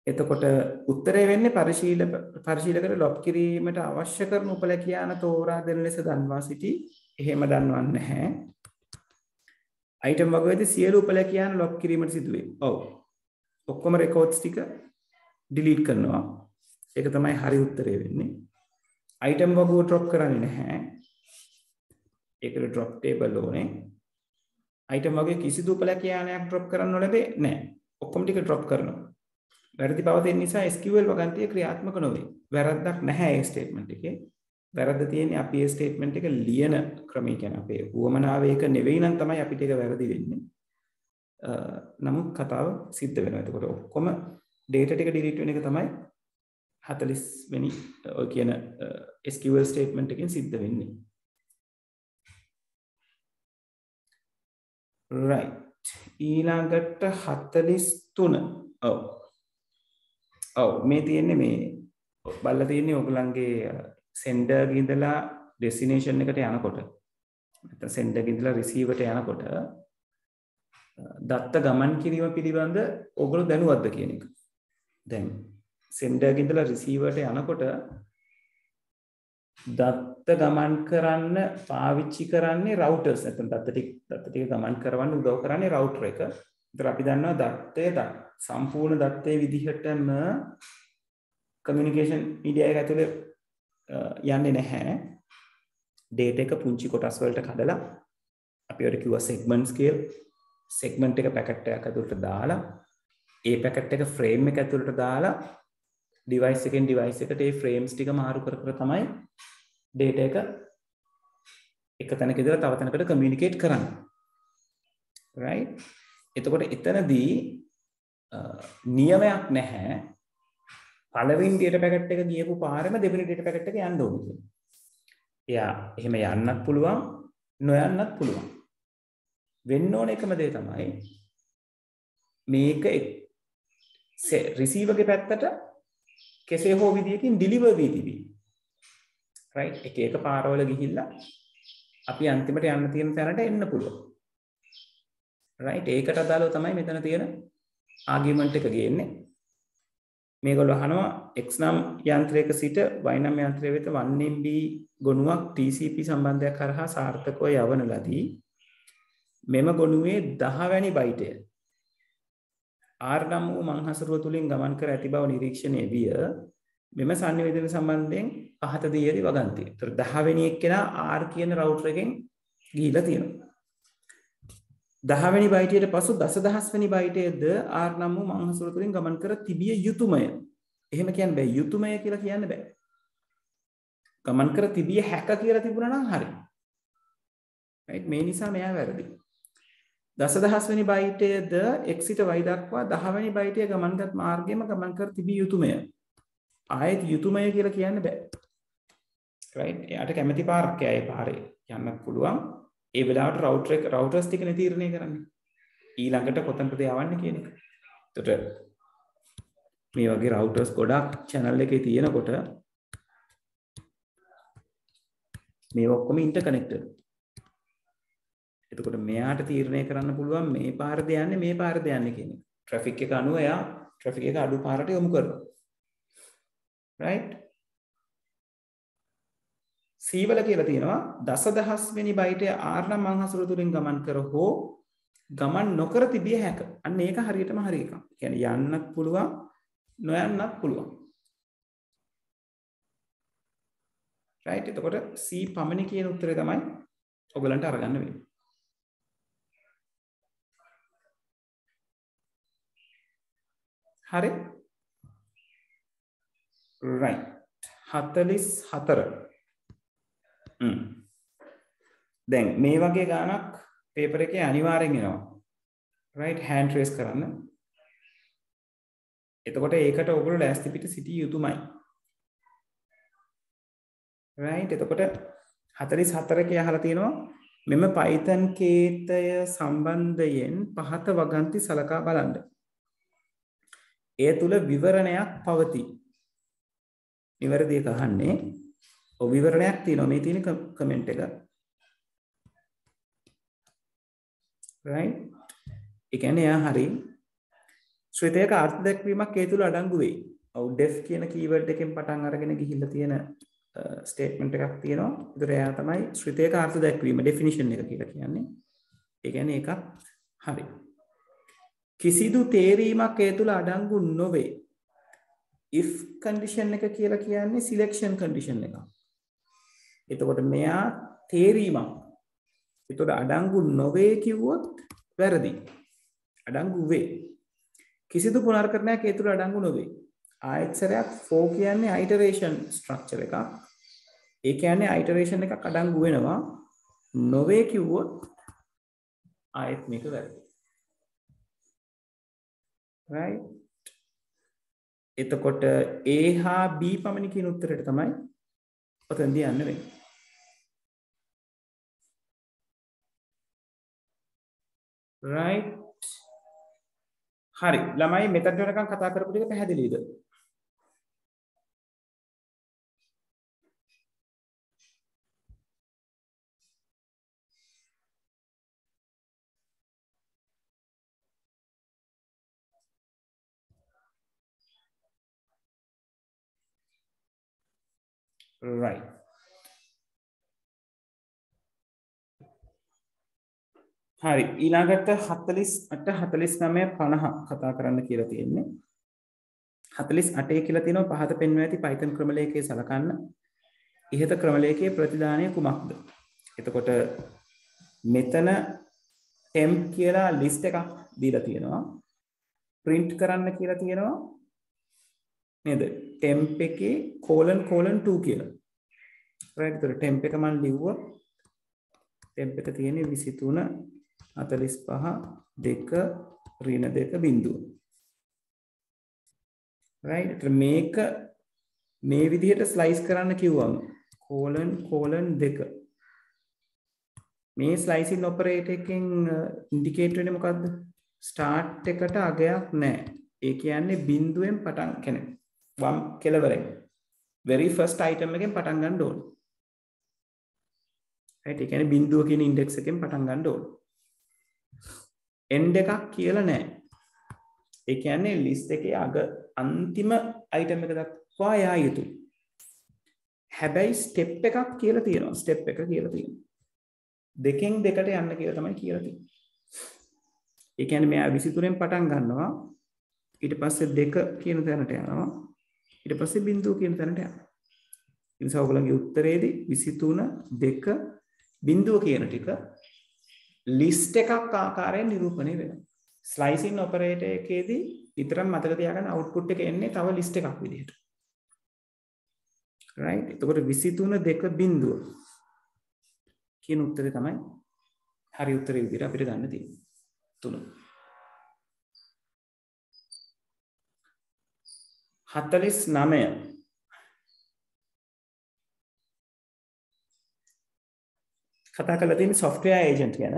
එතකොට උත්තරේ වෙන්නේ පරිශීලකට ලොප් කිරීමට අවශ්‍ය කරන උපලැකියාන තෝරා දෙන ලෙස දන්වා සිටි. එහෙම දන්වන්නේ නැහැ. item වගේදී සියලු උපලැකියාන ලොප් කිරීමට සිදුවේ. ඔව්. ඔක්කොම records ටික delete කරනවා. ඒක තමයි හරි උත්තරේ වෙන්නේ. item වගුව drop කරන්නේ නැහැ. ඒකට drop table ඕනේ. item වගේ කිසිදු උපලැකියානයක් drop කරන්න ලැබෙන්නේ නැහැ. ඔක්කොම ටික drop කරනවා. වැරදි බව දෙන්න නිසා SQL වගන්තිය ක්‍රියාත්මක නොවේ. වැරද්දක් නැහැ ඒ ස්ටේට්මන්ට් එකේ. වැරද්ද තියෙන්නේ අපි ඒ ස්ටේට්මන්ට් එක ලියන ක්‍රමය කියන්නේ අපේ උවමනාව ඒක නෙවෙයි නම් තමයි අපිට ඒක වැරදි වෙන්නේ. නමුත් කතාව සිද්ධ වෙනවා. එතකොට ඔක්කොම data ටික delete වෙන එක තමයි 40 වෙනි ඔය කියන SQL ස්ටේට්මන්ට් එකෙන් සිද්ධ වෙන්නේ. right. ඊළඟට 43. ඔව් මේ තියෙන්නේ මේ බලලා තියෙන්නේ ඔයගලන්ගේ sender ගේ ඉඳලා destination එකට යනකොට නැත්නම් sender ගේ ඉඳලා receiver ට යනකොට දත්ත ගමන් කිරීම පිළිබඳ ඔයගොල්ලෝ දැනුවත්ද කියන එක. දැන් sender ගේ ඉඳලා receiver ට යනකොට දත්ත ගමන් කරන්න පාවිච්චි කරන්නේ routers නැත්නම් දත්ත ටික ගමන් කරවන්න උදව් කරන්නේ router එක. ඒතර අපි දන්නවා දත්තේ සම්පූර්ණ දත්තේ විදිහටම කමියුනිකේෂන් මීඩියා එක ඇතුලේ යන්නේ නැහැ. data එක පුංචි කොටස් වලට කඩලා අපි ඔය කිව්වා segments කියලා. segment එක packet එකක් ඇතුළට දාලා ඒ packet එක frame එක ඇතුළට දාලා device එකෙන් device එකට ඒ frames ටික මාරු කර කර තමයි data එක එක තැනක ඉඳලා තව තැනකට communicate කරන්නේ. right? එතකොට එතනදී නියමයක් නැහැ. පළවෙනි data packet එක ගියපු පාරෙම දෙවෙනි data packet එක යන්න ඕනේ කියලා. එයා එහෙම යන්නත් පුළුවන්, නොයන්නත් පුළුවන්. වෙන්න ඕන එකම දේ තමයි මේක receiver ගේ පැත්තට කෙසේ හෝ විදියකින් deliver වී තිබී. right? එක පාරවල ගිහිල්ලා අපි අන්තිමට යන්න තියෙන තැනට එන්න පුළුවන්. right? ඒකට අදාළව තමයි මෙතන තියෙන ආගියුමන්ට් එක ගේන්නේ. මේගොල්ලෝ අහනවා x නම් යන්ත්‍රයක සිට y නම් යන්ත්‍රය වෙත 1 MB ගොනුවක් TCP සම්බන්ධයක් කරහා සාර්ථකව යවන ලදී. මෙම ගොනුවේ 10 වැනි බයිටය R නම් වූ මංහසුරුව තුලින් ගමන් කර ඇති බව නිරීක්ෂණය විය. මෙම සංනිවේදන සම්බන්ධයෙන් පහත දී ඇති වගන්තිය. ඒතර 10 වෙනි එක්කෙනා R කියන රවුටර් එකෙන් ගිහිලා තියෙනවා. 10 වෙනි බයිටයට පසු දසදහස් වෙනි බයිටයේද R නම් වූ මංහසුරුව තුලින් ගමන් කර තිබිය යුතුයමය. එහෙම කියන්න බෑ. යුතුයමය කියලා කියන්න බෑ. ගමන් කර තිබිය හැක කියලා තිබුණා නම් හරි. right මේ නිසා මෙයා වැරදි. දසදහස් වෙනි බයිටයේද x සිට y දක්වා 10 වෙනි බයිටය ගමන්ගත් මාර්ගයේම ගමන් කර තිබිය යුතුයමය. ආයෙත් යුතුයමය කියලා කියන්න බෑ. right එයාට කැමැති පාරක් ඒ පාරේ යන්න පුළුවන්. ඒ වෙලාවට රවුටර්ස් ටික නිර්ණය කරන්නේ. ඊළඟට කොතනටද යවන්නේ කියන එක. එතකොට මේ වගේ රවුටර්ස් ගොඩක් channel එකේ තියෙනකොට මේ ඔක්කොම ඉන්ටර්කනෙක්ටඩ්. එතකොට මෙයාට තීරණය කරන්න පුළුවන් මේ පාරද යන්නේ මේ පාරද යන්නේ කියන එක. ට්‍රැෆික් එක අනුව එයා ට්‍රැෆික් එක අඩු පාරට යොමු කරනවා. right C වල කියලා තියෙනවා දසදහස් වෙනි බයිටය R නම් මංහසුරුව තුලින් ගමන් කර හෝ ගමන් නොකර තිබිය හැක. අන්න ඒක හරියටම හරි එකක්. කියන්නේ යන්නත් පුළුවන් නොයන්නත් පුළුවන්. right එතකොට C පමණි කියන උත්තරය තමයි ඔයගලන්ට අරගන්න වෙන්නේ. හරි right 44 දැන් මේ වගේ ගානක් පේපර් එකේ අනිවාර්යෙන් එනවා right hand trace කරන්න. එතකොට ඒකට ඔයගොල්ලෝ ලෑස්ති පිට සිටිය යුතුමයි. right එතකොට 44 කේ අහලා තියෙනවා මෙම Python කේතය සම්බන්ධයෙන් පහත වගන්ති සලකා බලන්න. ඒ තුල විවරණයක් පවතී. නිවැරදි එක අහන්නේ. ඔව් විවරණයක් තියෙනවා මේ තියෙන කමෙන්ට් එක. right ඒ කියන්නේ යා හරි ශ්‍රිතයක අර්ථ දැක්වීමක් ඒ තුල අඩංගු වෙයි. ඔව් def කියන කීවර්ඩ් එකෙන් පටන් අරගෙන ගිහිල්ලා තියෙන ස්ටේට්මන්ට් එකක් තියෙනවා. ඒතර එයා තමයි ශ්‍රිතයක අර්ථ දැක්වීම ඩෙෆිනිෂන් එක කියලා කියන්නේ. ඒ කියන්නේ ඒකත් හරි. කිසිදු තේරීමක් ඒ තුල අඩංගු නොවේ. if condition එක කියලා කියන්නේ selection condition එකක්. එතකොට මෙයා තේරීමක් ඒතකොට අඩංගු නොවේ කිව්වොත් වැරදි. අඩංගු වේ. කිසිදු පුනර්කරණයක් ඒ තුල අඩංගු නොවේ. ආයෙත් සැරයක් for කියන්නේ iteration structure එකක්. ඒ කියන්නේ iteration එකක් අඩංගු වෙනවා. නොවේ කිව්වොත් ආයෙත් මේක වැරදි. right එතකොට A හා B පමණි කියන උත්තරයට තමයි ඔතෙන්දී යන්න වෙන්නේ. right හරි ළමයි මෙතන වෙනකන් කතා කරපු ටික පැහැදිලිද? right හරි ඊළඟට 48 49 50 කතා කරන්න කියලා තියෙන්නේ 48 කියලා තියෙනවා පහත පෙන්වා ඇති Python ක්‍රමලේඛයේ සලකන්න ඉහත ක්‍රමලේඛයේ ප්‍රතිදානය කුමක්ද? එතකොට මෙතන temp කියලා list එකක් දීලා තියෙනවා print කරන්න කියලා තියෙනවා නේද? temp එකේ ::2 කියලා. right ඒතර temp එක මම ලිව්වොත් temp එක තියෙන්නේ 23 45 2 ඍණ 2 බිංදුව. right ඒතර මේක මේ විදිහට ස්ලයිස් කරන්න කිව්වම ::2 මේ ස්ලයිසින් ඔපරේටර් එකෙන් ඉන්ඩිකේට් වෙන්නේ මොකද්ද? ස්ටාර්ට් එකට අගයක් නැහැ. ඒ කියන්නේ බිංදුවෙන් පටන් කියන්නේ වම් කෙලවරෙන් very first item එකෙන් පටන් ගන්න ඕනේ. right ඒ කියන්නේ බිංදුව කියන ඉන්ඩෙක්ස් එකෙන් පටන් ගන්න ඕනේ. end එකක් කියලා නැහැ. ඒ කියන්නේ list එකේ අග අන්තිම item එක දක්වා යා යුතුයි. හැබැයි step එකක් කියලා තියෙනවා. step එක කියලා තියෙනවා. දෙකෙන් දෙකට යන්න කියලා තමයි කියලා තියෙන්නේ. ඒ කියන්නේ මෙයා 23න් පටන් ගන්නවා. ඊට පස්සේ 2 කියන තැනට යනවා. ඊට පස්සේ බිංදුව කියන තැනට යනවා. ඒ නිසා ඔයගොල්ලන්ගේ උත්තරේදී 23 2 බිංදුව කියන ටික ලිස්ට් එකක් ආකාරයෙන් නිරූපණය වෙනවා. ස්ලයිසින් ඔපරේටර් එකේදී විතරක් මතක තියාගන්න අවුට්පුට් එක එන්නේ තව ලිස්ට් එකක් විදිහට. right? එතකොට 23 2 බිංදුව කියන උත්තරේ තමයි හරි උත්තරේ විදිහට අපිට ගන්න තියෙන්නේ. 3 49 කතා කරලා තියෙන්නේ software agent ගැන.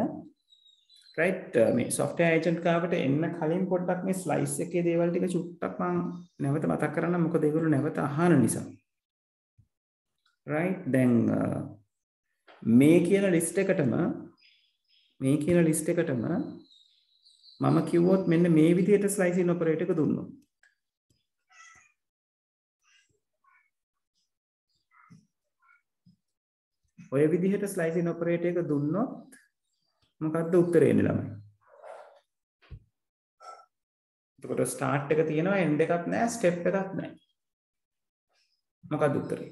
right? මේ software agent කාවට එන්න කලින් පොඩ්ඩක් මේ slice එකේ දේවල් ටික චුට්ටක් මම නැවත මතක් කරන්නම් මොකද ඒගොල්ලෝ නැවත අහන නිසා. right? දැන් මේ කියන ලිස්ට් එකටම මම කිව්වොත් මෙන්න මේ විදිහට slicing operator එක දුන්නොත් ඔය විදිහට slicing operator එක දුන්නොත් මොකක්ද උත්තරේ එන්නේ ළමයි? එතකොට start එක තියෙනවා end එකක් නැහැ step එකක් නැහැ. මොකක්ද උත්තරේ?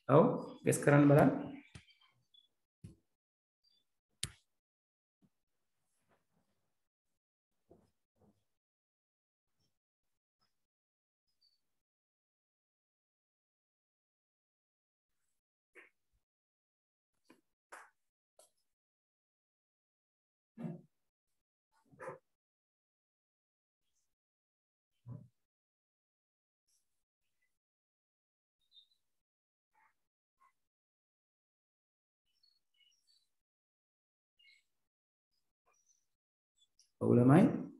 ඔව් guess කරන්න බලන්න. ඔව් ළමයි.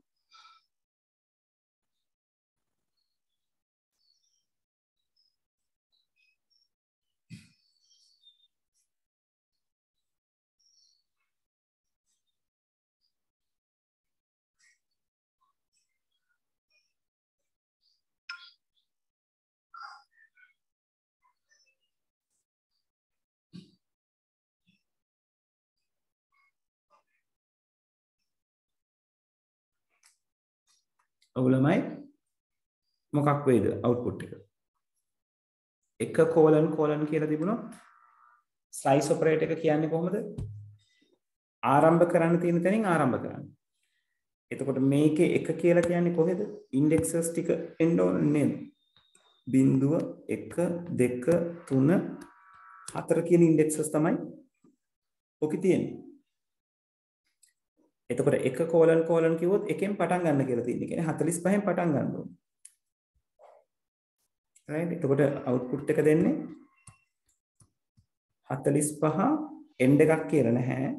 ඔව් ළමයි. මොකක් වේද output එක? එක colon කියලා තිබුණොත් slice operator එක කියන්නේ කොහොමද? ආරම්භ කරන්න තියෙන තැනින් ආරම්භ කරන්න. එතකොට මේකේ එක කියලා කියන්නේ කොහෙද? indexes ටික එන්න ඕනේ නේද? බිංදුව 1 2 3 4 කියන indexes තමයි ඔකේ තියෙන්නේ. එතකොට එක colon කිව්වොත් එකෙන් පටන් ගන්න කියලා තියෙන්නේ. කියන්නේ 45න් පටන් ගන්න ඕනේ. right? එතකොට output එක දෙන්නේ 45 end එකක් කියලා නැහැ.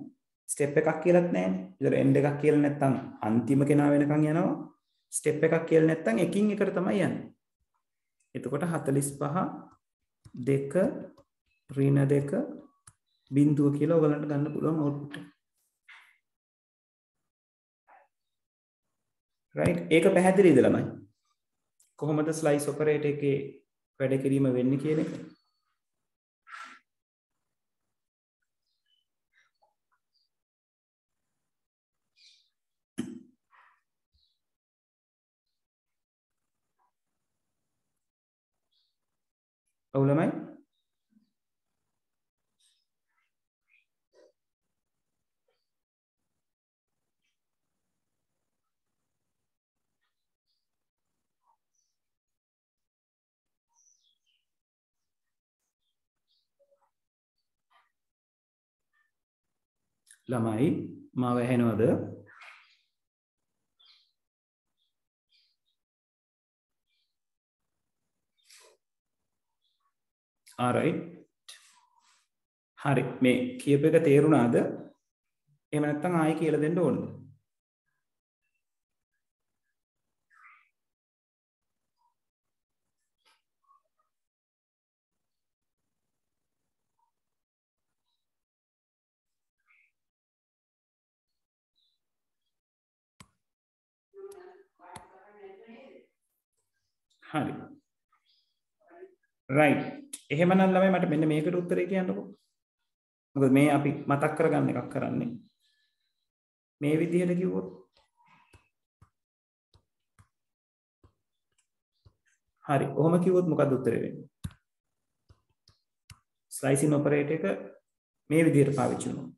step එකක් කියලාත් නැහැනේ. ඒතර end එකක් කියලා නැත්නම් අන්තිම කෙනා වෙනකන් යනවා. step එකක් කියලා නැත්නම් එකින් එකට තමයි යන්නේ. එතකොට 45 2 ඍණ 2 බිංදුව කියලා ඔයගලන්ට ගන්න පුළුවන් output එක. right? ඒක පැහැදිලිද ළමයි? කොහොමද slice operator එකේ වැඩ කිරීම වෙන්නේ කියන එක? ඔව් ළමයි. ළමයි මාව ඇහෙනවද? alright. හරි මේ කියප එක තේරුණාද? එහෙම නැත්නම් ආයෙ කියලා දෙන්න ඕනද? හරි right එහෙමනම් ළමයි මට මෙන්න මේකට උත්තරේ කියන්නකෝ මොකද මේ අපි මතක් කරගන්න එකක් කරන්නේ මේ විදිහට කිව්වොත් හරි ඔහොම කිව්වොත් මොකක්ද උත්තරේ වෙන්නේ ස්ලයිසින් ඔපරේටර් එක මේ විදිහට පාවිච්චි කරනවා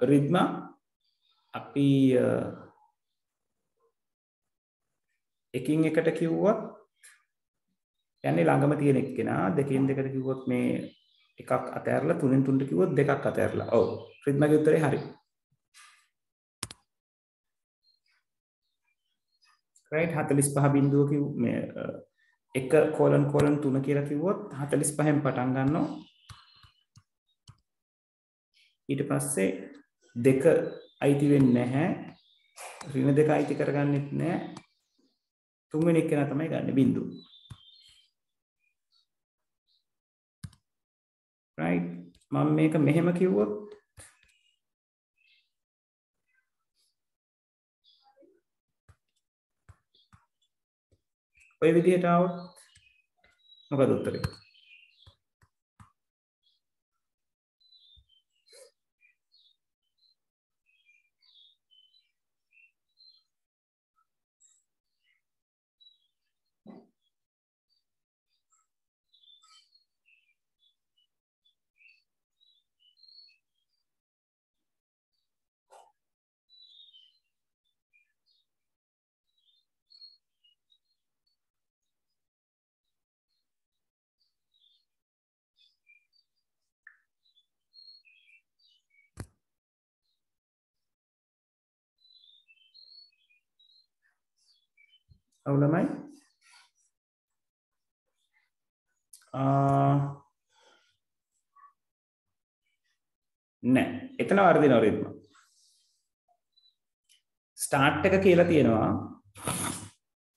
රිද්මා අපි එකින් එකට කිව්වොත් යන්නේ ළඟම තියෙන එක්කෙනා දෙකෙන් දෙකට කිව්වොත් මේ එකක් අතහැරලා තුනෙන් තුනට කිව්වොත් දෙකක් අතහැරලා ඔව් රිද්මාගේ උත්තරේ හරි right 45 බිංදුව කිව් මේ 1::3 කියලා කිව්වොත් 45න් පටන් ගන්නවා ඊට පස්සේ දෙක අයිති වෙන්නේ නැහැ ඍණ දෙක අයිති කරගන්නෙත් නැහැ තුන්වෙනි එක්කෙනා තමයි ගන්න බිංදුව right මම මේක මෙහෙම කිව්වොත් ඔය විදිහට આવොත් මොකද උත්තරේ අවුලමයි නෑ එතන වර්ධිනව රිද්ම ස්ටාර්ට් එක කියලා තියෙනවා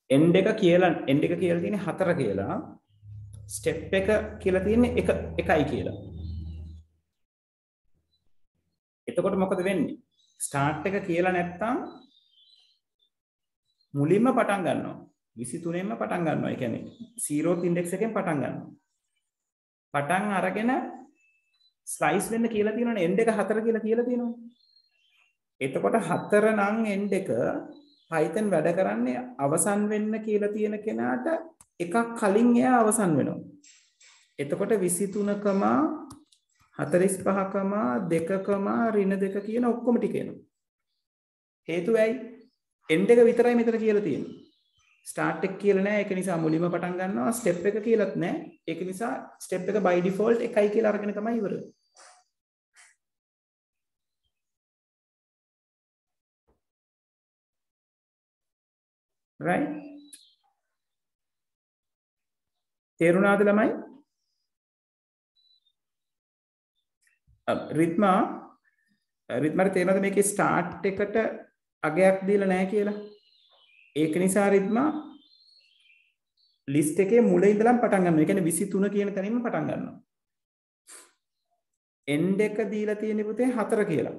එන්ඩ් එක කියලා තියෙන්නේ 4 කියලා ස්ටෙප් එක කියලා තියෙන්නේ 1යි කියලා එතකොට මොකද වෙන්නේ ස්ටාර්ට් එක කියලා නැත්තම් මුලින්ම පටන් ගන්නවා 23න්ම පටන් ගන්නවා ඒ කියන්නේ 0th ඉන්ඩෙක්ස් එකෙන් පටන් ගන්නවා පටන් අරගෙන ස්ලයිස් වෙන්න කියලා තියෙනවනේ එන්ඩ් එක 4 කියලා තියෙනවා එතකොට 4 නම් එන්ඩ් එක Python වැඩ කරන්නේ අවසන් වෙන්න කියලා තියෙන කෙනාට එකක් කලින් එයා අවසන් වෙනවා එතකොට 23,45,2,-2 කියන ඔක්කොම ටික එනවා හේතුව ඇයි එන්ඩ් එක විතරයි මෙතන කියලා තියෙන්නේ ස්ටාර්ට් එක කියලා නෑ ඒක නිසා මුලින්ම පටන් ගන්නවා ස්ටෙප් එක කියලාත් නෑ ඒක නිසා ස්ටෙප් එක by default 1යි කියලා අරගෙන තමයි ඉවර right තේරුණාද ළමයි රිද්මාට තේරෙනවද මේකේ ස්ටාර්ට් එකට අගයක් දීලා නැහැ කියලා ඒක නිසා රිද්මා ලිස්ට් එකේ මුල ඉඳලම පටන් ගන්නවා ඒ කියන්නේ 23 කියන තැනින්ම පටන් ගන්නවා එන්ඩ් එක දීලා තියෙන්නේ පුතේ 4 කියලා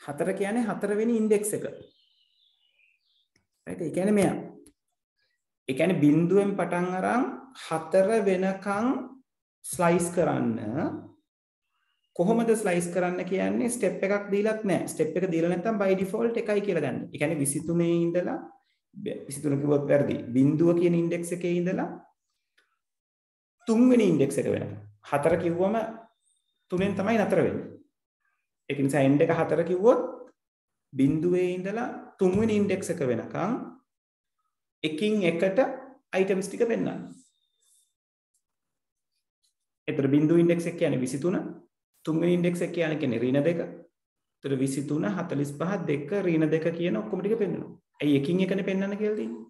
4 කියන්නේ 4 වෙනි ඉන්ඩෙක්ස් එක right ඒ කියන්නේ මෙයා ඒ කියන්නේ බිංදුවෙන් පටන් අරන් 4 වෙනකන් ස්ලයිස් කරන්න කොහොමද ස්ලයිස් කරන්න කියන්නේ ස්ටෙප් එකක් දීලත් නැහැ ස්ටෙප් එක දීලා නැත්නම් by default 1යි කියලා ගන්න. ඒ කියන්නේ 23 ඉඳලා 23 කිව්වොත් වැරදි. බිංදුව කියන ඉන්ඩෙක්ස් එකේ ඉඳලා 3 වෙනි ඉන්ඩෙක්ස් එක වෙනකම්. 4 කිව්වම 3ෙන් තමයි නතර වෙන්නේ. ඒක නිසා end එක 4 කිව්වොත් බිංදුවේ ඉඳලා 3 වෙනි ඉන්ඩෙක්ස් එක වෙනකම් එකින් එකට අයිටම්ස් ටික පෙන්නන්න. එතන බිංදුව ඉන්ඩෙක්ස් එක කියන්නේ 23 තුන්වෙනි ඉන්ඩෙක්ස් එක කියන්නේ ඍණ 2. එතන 23 45 2 ඍණ 2 කියන ඔක්කොම ටික පෙන්නනවා. ඇයි එකින් එකනේ පෙන්නන්න කියලා තියෙන්නේ?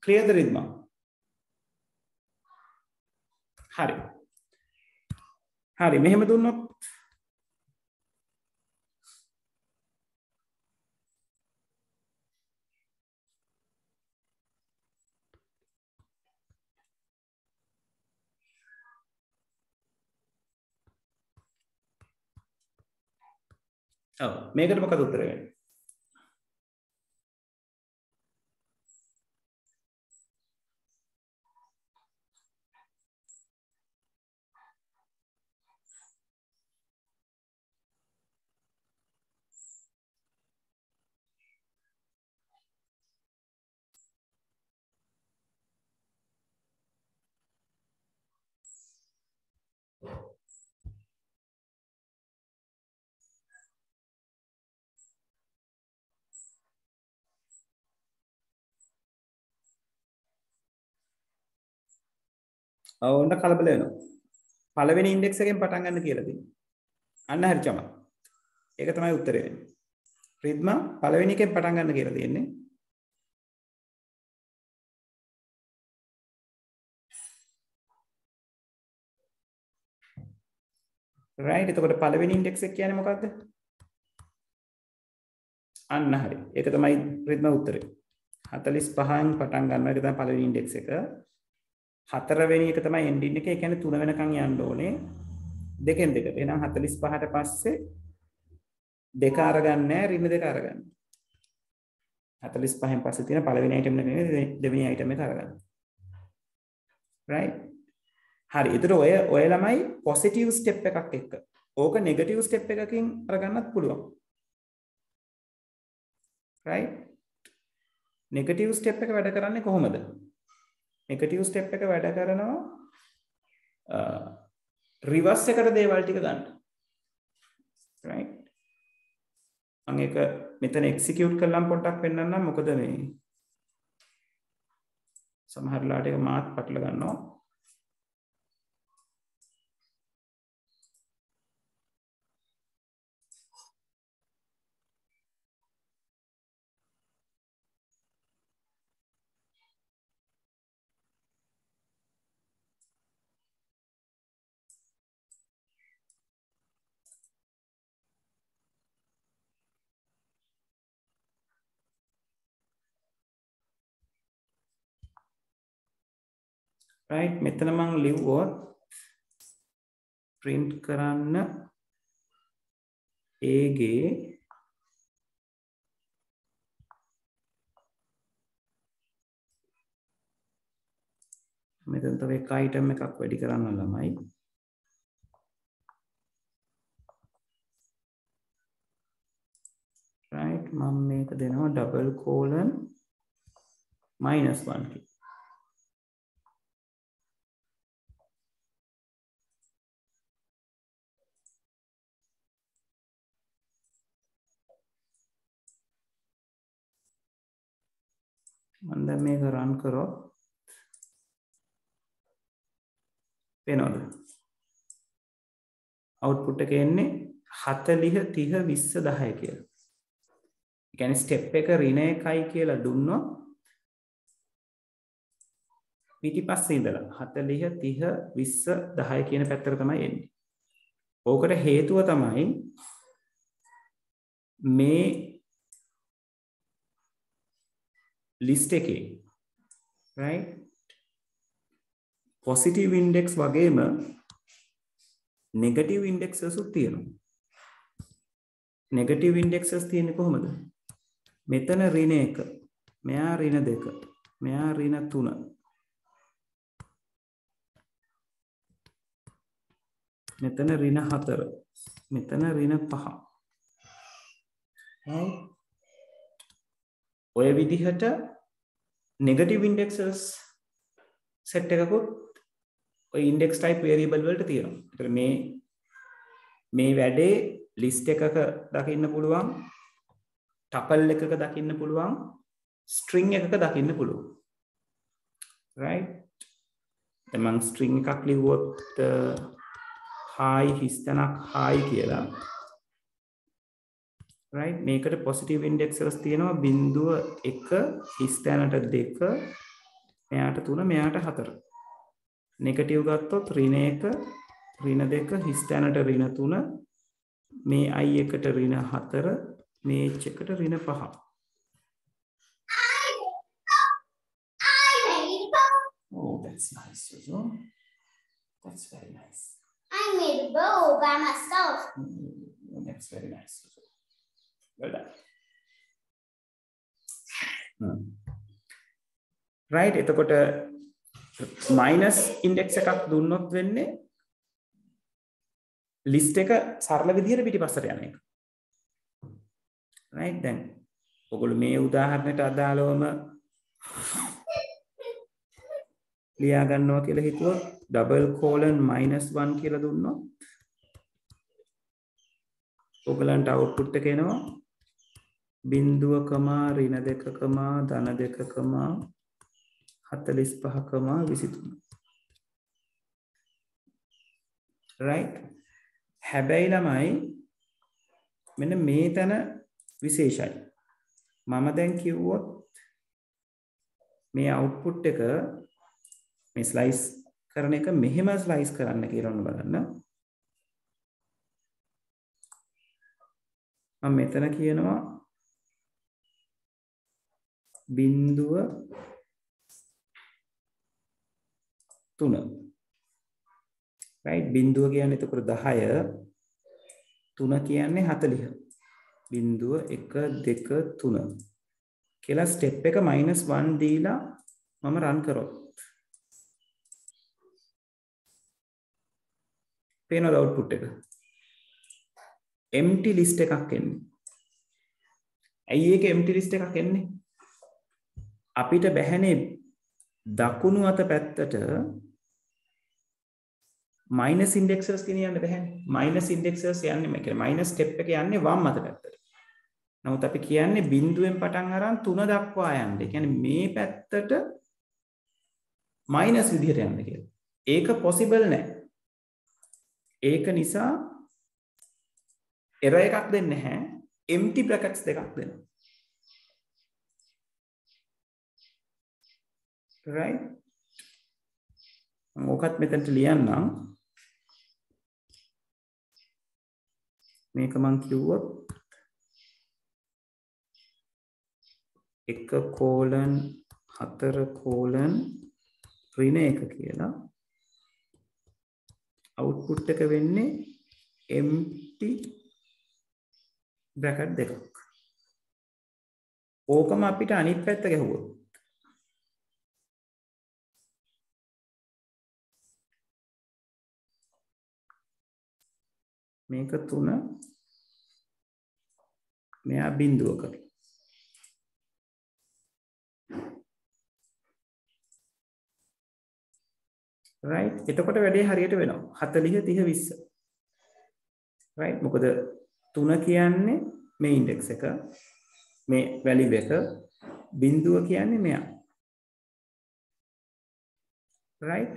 ක්ලියර්ද රිද්මා? හරි. හරි මෙහෙම දුන්නොත් ඔව් මේකට මොකද උත්තරය වෙන්නේ? ඔන්න කලබල වෙනවා. පළවෙනි ඉන්ඩෙක්ස් එකෙන් පටන් ගන්න කියලා තියෙනවා. අන්න හරි චම. ඒක තමයි උත්තරේ වෙන්නේ. රිද්මා පළවෙනි එකෙන් පටන් ගන්න කියලා තියෙන්නේ. right එතකොට පළවෙනි ඉන්ඩෙක්ස් එක කියන්නේ මොකද්ද? අන්න හරි. ඒක තමයි රිද්මා උත්තරේ. 45න් පටන් ගන්නවා. ඒක තමයි පළවෙනි ඉන්ඩෙක්ස් එක. හතරවෙනි එක තමයි එන්ඩින් එක. ඒ කියන්නේ 3 වෙනකන් යන්න ඕනේ. දෙකෙන් දෙකට. එහෙනම් 45ට පස්සේ දෙක අරගන්න නෑ, රිම දෙක අරගන්න. 45න් පස්සේ තියෙන පළවෙනි අයිටම් එක නෙවෙයි දෙවෙනි අයිටම් එක අරගන්න. right? හරි. ඒතර ඔය ළමයි පොසිටිව් ස්ටෙප් එකක් එක්ක. ඕක නෙගටිව් ස්ටෙප් එකකින් අරගන්නත් පුළුවන්. right? නෙගටිව් ස්ටෙප් එක වැඩ කරන්නේ කොහොමද? නෙගටිව් ස්ටෙප් එක වැඩ කරනවා රිවර්ස් එකට දේවල් ටික ගන්න. right? මම ඒක මෙතන එක්සිකියුට් කරලම් පොඩ්ඩක් පෙන්නන්නම්. මොකද මේ සමහර ලාට එක මාත් පටල ගන්නවා. right මෙතන මම ලිව්වොත් print කරන්න a ගේ මෙතන තව එක item එකක් වැඩි කරන්න ළමයි. right මම මේක දෙනවා double colon minus 1 කියලා. මම දැන් මේක run කරොත් වෙනවද? output එක එන්නේ 40 30 20 10 කියලා. ඒ කියන්නේ step එක ඍණ 1යි කියලා දුන්නොත් පිටිපස්සේ ඉඳලා 40 30 20 10 කියන පැත්තට තමයි එන්නේ. ඕකට හේතුව තමයි මේ list එකේ right positive index වගේම negative indexes උත් තියෙනවා. negative indexes තියෙන්නේ කොහොමද? මෙතන ඍණ 1, මෙයා ඍණ 2, මෙයා ඍණ 3. මෙතන ඍණ 4, මෙතන ඍණ 5. right ඔය විදිහට negative indexes set එකකුත් ඔය index type variable වලට තියෙනවා. ඒතර මේ වැඩේ list එකක දකින්න පුළුවන්, tuple එකක දකින්න පුළුවන්, string එකක දකින්න පුළුවන්. right දැන් මම string එකක් ලිව්වොත් hi හිස්තනක් hi කියලා. right මේකට positive indexes තියෙනවා 0.1 හිස්තැනට 2 මෙයාට 3 මෙයාට 4. negative ගත්තොත් ඍණ 1 ඍණ 2 හිස්තැනට ඍණ 3 මේ i එකට ඍණ 4 මේ h එකට ඍණ 5. oh that's nice Suzu. That's very nice. I made a bow by myself. That's very nice Suzu. well done. right එතකොට minus index එකක් දුන්නොත් වෙන්නේ list එක සරල විදිහට පිටිපස්සට යන එක. right දැන් ඔයගොල්ලෝ මේ උදාහරණයට අදාළවම ලියා ගන්නවා කියලා හිතුවොත් double colon -1 කියලා දුන්නොත් ඔයගලන්ට output එක එනවා 0.2,-2,45,23 right හැබැයි ළමයි මෙන්න මේ තැන විශේෂයි මම දැන් කිව්වොත් මේ output එක මේ slice කරන එක මෙහෙම slice කරන්න කියලා ඔන්න බලන්න මම මෙතන කියනවා 0.3 right බිංදුව කියන්නේ එතකොට 10 3 කියන්නේ 40 0.1 2 3 කියලා ස්ටෙප් එක -1 දීලා මම රන් කරොත් පේනවද output එක empty list එකක් එන්නේ ඇයි ඒක empty list එකක් එන්නේ අපිට බැහැනේ දකුණු අත පැත්තට minus indexers ගෙනියන්න බැහැනේ minus indexers යන්නේ මේ කියන්නේ minus step එක යන්නේ වම් අත පැත්තට නමුත් අපි කියන්නේ බිඳුවෙන් පටන් අරන් 3 දක්වා යන්න. ඒ කියන්නේ මේ පැත්තට minus විදිහට යන්න කියලා. ඒක possible නෑ. ඒක නිසා error එකක් දෙන්නේ නැහැ. empty brackets දෙකක් දෙනවා. right? මොකක්ද මෙතනට ලියන්නම්. මේක මං කිව්වොත් 1:4:1 කියලා output එක වෙන්නේ empty bracket දෙකක්. ඕකම අපිට අනිත් පැත්ත ගැහුවොත් මේක 3 මෙයා බිඳුවක right එතකොට වැඩේ හරියට වෙනවා 40 30 20 right මොකද 3 කියන්නේ මේ ඉන්ඩෙක්ස් එක මේ වැලියු එක බිඳුව කියන්නේ මෙයා right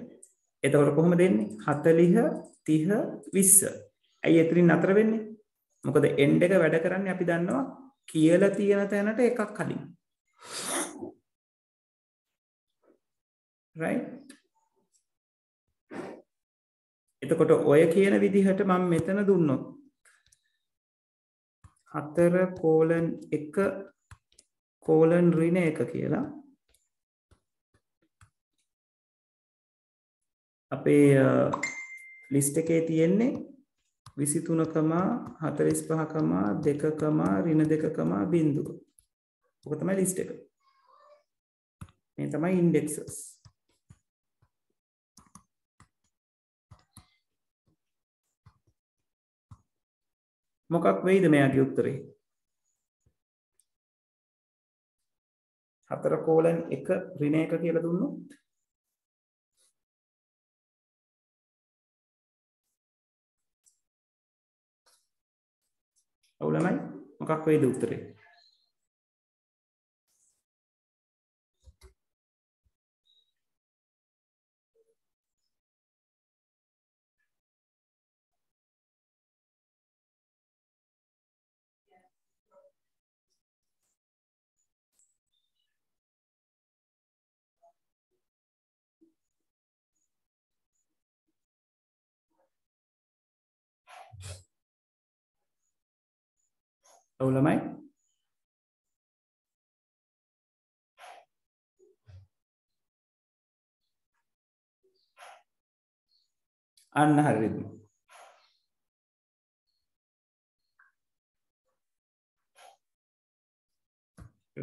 එතකොට කොහොමද දෙන්නේ 40 30 20 ඇයි එතනින් නතර වෙන්නේ මොකද end එක වැඩ කරන්නේ අපි දන්නවා කියලා තියෙන තැනට එකක් කලින් right එතකොට ඔය කියන විදිහට මම මෙතන දුන්නොත් 4:1:1 කියලා අපේ ලිස්ට් එකේ තියෙන්නේ 23,45,2,-0. ඔක තමයි ලිස්ට් එක. මේ තමයි indexes. මොකක් වෙයිද මෙයාගේ උත්තරේ? 4:1:1 කියලා දුන්නොත් අවුලමයි මොකක් වෙයිද උත්තරේ? අවුලමයි අන්න හරිද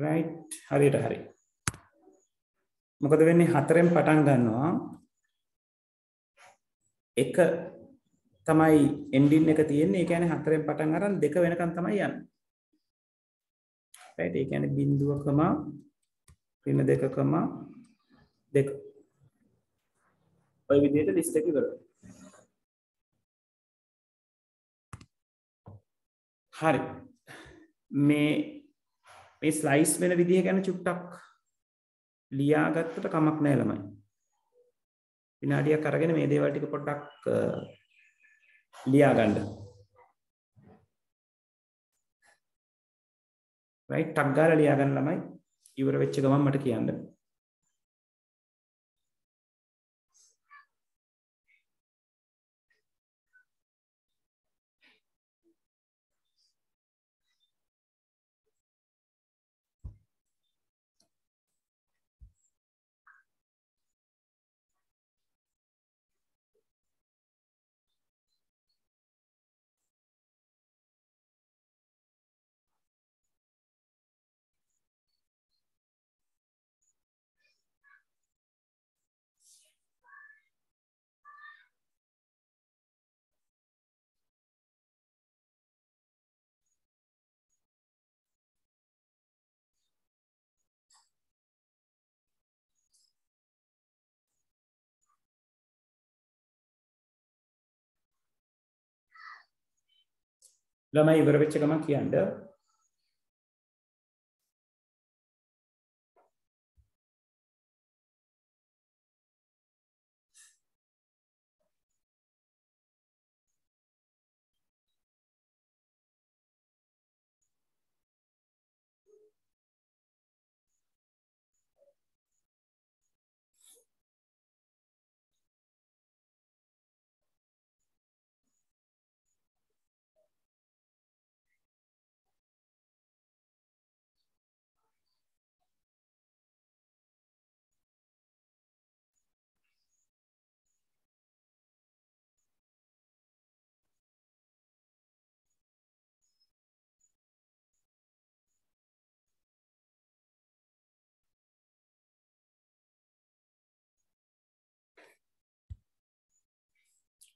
right හරියට හරි මොකද වෙන්නේ 4න් පටන් ගන්නවා එක තමයි ending එක තියෙන්නේ ඒ කියන්නේ 4න් පටන් අරන් 2 වෙනකන් තමයි යන්නේ right ඒ කියන්නේ 0.2 ඔය විදිහට ලිස්ට් එක ඉවරයි හරි මේ ස්ලයිස් වෙන විදිහ ගැන චුට්ටක් ලියාගත්තට කමක් නැහැ ළමයි. විනාඩියක් අරගෙන මේ දේවල් ටික පොඩ්ඩක් ලියා ගන්න. right ටක් ගාලා ලියා ගන්න ළමයි. ඉවර වෙච්ච ගමන් මට කියන්න. ළමයි ඉවර වෙච්ච ගමන් කියන්න.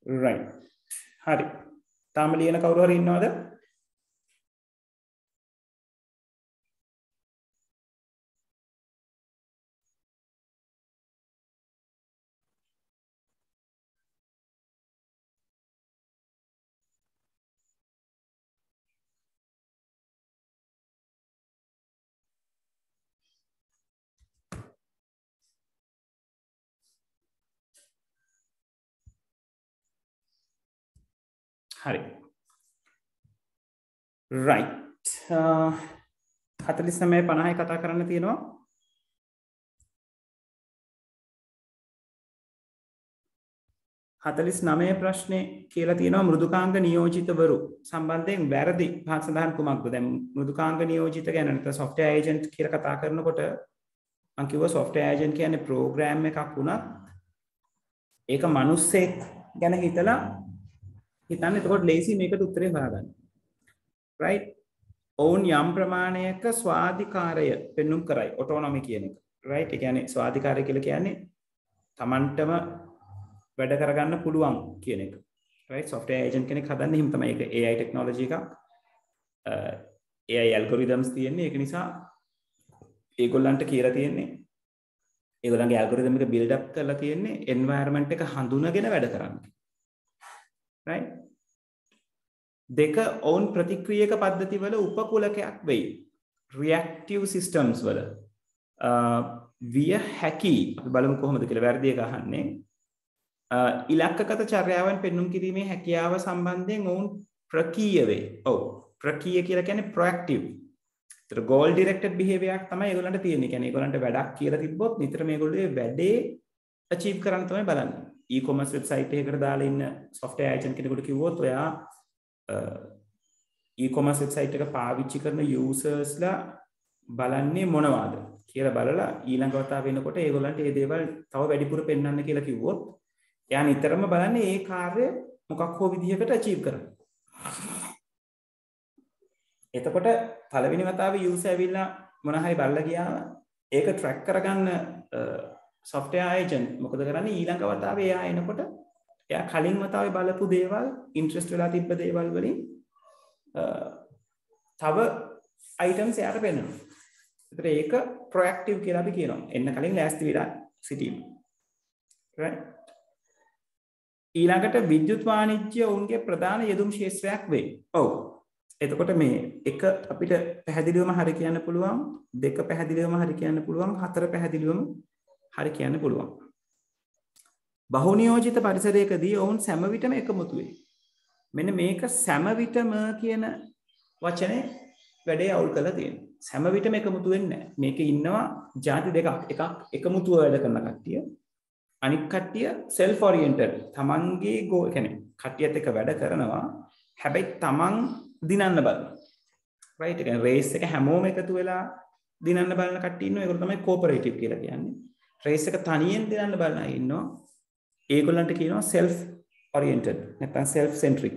right හරි තාම ලියන කවුරු හරි ඉන්නවද හරි right 49 50 කතා කරන්න තියෙනවා 49 ප්‍රශ්නේ කියලා තියෙනවා මෘදුකාංග නියෝජිතවරු සම්බන්ධයෙන් වැරදි පහක් සඳහන් කුමක්ද දැන් මෘදුකාංග නියෝජිත ගැන නැත්නම් software agent කියලා කතා කරනකොට මම කිව්වා software agent කියන්නේ program එකක් වුණත් ඒක මිනිස්සෙක් ගැන හිතලා හිතන්න එතකොට ලේසි මේකට උත්තරේ හොයාගන්න right ඔවුන් යම් ප්‍රමාණයක ස්වාධිකාරය පෙන්눔 කරයි autonomy කියන එක right ඒ කියන්නේ ස්වාධිකාරය කියලා කියන්නේ Tamanටම වැඩ කරගන්න පුළුවන් කියන එක right software agent කෙනෙක් හදන්නේ හිම තමයි ඒක AI technology එකක් AI algorithms තියෙන්නේ ඒක නිසා ඒගොල්ලන්ට කියලා තියෙන්නේ ඒගොල්ලන්ගේ algorithm එක build up කරලා තියෙන්නේ environment එක හඳුනගෙන වැඩ කරන්න right දෙක ඔවුන් ප්‍රතික්‍රියක පද්ධති වල උපකුලකයක් වෙයි reactive systems වල විය හැකි අපි බලමු කොහොමද කියලා වැරදි එක අහන්නේ ඉලක්කගත චර්යාවන් පෙන්눔 කිරීමේ හැකියාව සම්බන්ධයෙන් ඔවුන් ප්‍රකීය වේ. ඔව් ප්‍රකීය කියලා කියන්නේ proactive. ඒතර goal directed behavior එකක් තමයි ඒගොල්ලන්ට තියෙන්නේ. කියන්නේ ඒගොල්ලන්ට වැඩක් කියලා තිබ්බොත් නිතර මේගොල්ලෝ වැඩේ achieve කරන්න තමයි බලන්නේ. e-commerce website එකකට දාලා ඉන්න software agent කෙනෙකුට කිව්වොත් ඔයා e-commerce website එක පාවිච්චි කරන usersලා බලන්නේ මොනවද කියලා බලලා ඊළඟ වතාව වෙනකොට ඒගොල්ලන්ට මේ දේවල් තව වැඩිපුර පෙන්වන්න කියලා කිව්වොත් එයා නිතරම බලන්නේ ඒ කාර්යය මොකක් හෝ විදිහකට achieve කරන්න. එතකොට පළවෙනි වතාවේ user ඇවිල්ලා මොන හරි බලලා ගියාම ඒක ට්‍රැක් කරගන්න software agent මොකද කරන්නේ ඊළඟ වතාවේ එයා එනකොට එයා කලින් වතාවේ බලපු දේවල් ඉන්ට්‍රෙස්ට් වෙලා තිබ්බ දේවල් වලින් තව items එයාට පෙන්නනවා. ඒතර ඒක proactive කියලා අපි කියනවා. එන්න කලින් ලෑස්ති වෙලා සිටීම. right? ඊළඟට විද්‍යුත් වාණිජ්‍ය ඔවුන්ගේ ප්‍රධාන යෙදුම් ක්ෂේත්‍රයක් වේ. ඔව්. එතකොට මේ එක අපිට පැහැදිලිවම හරි කියන්න පුළුවන්, දෙක පැහැදිලිවම හරි කියන්න පුළුවන්, හතර පැහැදිලිවම හරි කියන්න පුළුවන්. බහුනියෝජිත පරිසරයකදී ඔවුන් සෑම විටම එකමුතු වෙයි. මෙන්න මේක සෑම විටම කියන වචනේ වැඩේ අවුල් කරලා තියෙනවා. සෑම විටම එකමුතු වෙන්නේ නැහැ. මේකේ ඉන්නවා ಜಾති දෙකක්. එකක් එකමුතුව වැඩ කරන කට්ටිය. අනික් කට්ටිය self oriented. තමන්ගේ ගෝල් කියන්නේ කට්ටියත් එක්ක වැඩ කරනවා. හැබැයි තමන් දිනන්න බලනවා. right? ඒ කියන්නේ race එක හැමෝම එකතු වෙලා දිනන්න බලන කට්ටිය ඉන්නවා. ඒගොල්ලෝ තමයි cooperative කියලා කියන්නේ. race එක තනියෙන් දිනන්න බලන අය ඉන්නවා. ඒගොල්ලන්ට කියනවා self oriented නැත්නම් self centric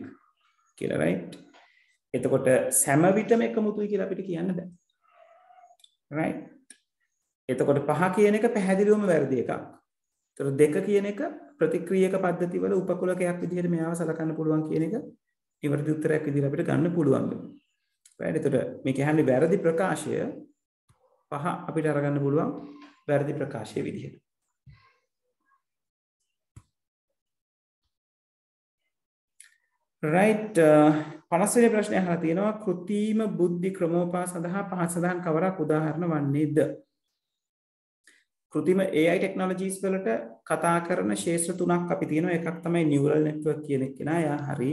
කියලා right. එතකොට සෑම විටම එකමුතුයි කියලා අපිට කියන්න බෑ. right. එතකොට පහ කියන එක පැහැදිලිවම වැරදි එකක්. ඒතර දෙක කියන එක ප්‍රතික්‍රියක පද්ධතිවල උපකුලකයක් විදිහට මෙයාව සලකන්න පුළුවන් කියන එක ඉවර්ධි උත්තරයක් විදිහට අපිට ගන්න පුළුවන්. right. එතකොට මේ කියන්නේ වැරදි ප්‍රකාශය පහ අපිට අරගන්න පුළුවන් වැරදි ප්‍රකාශයේ විදිහට. right. 50 වෙනි ප්‍රශ්නය අහලා තියෙනවා කෘත්‍රිම බුද්ධි ක්‍රමෝපා සඳහා පහත් සඳහන් කවරක් උදාහරණ වන්නේද? කෘත්‍රිම AI ටෙක්නොලොජිස් වලට කතා කරන ශේෂ්ත්‍ර තුනක් අපි තියෙනවා. එකක් තමයි නියුරල් නෙට්වර්ක් කියන එක කෙනා එයා හරි.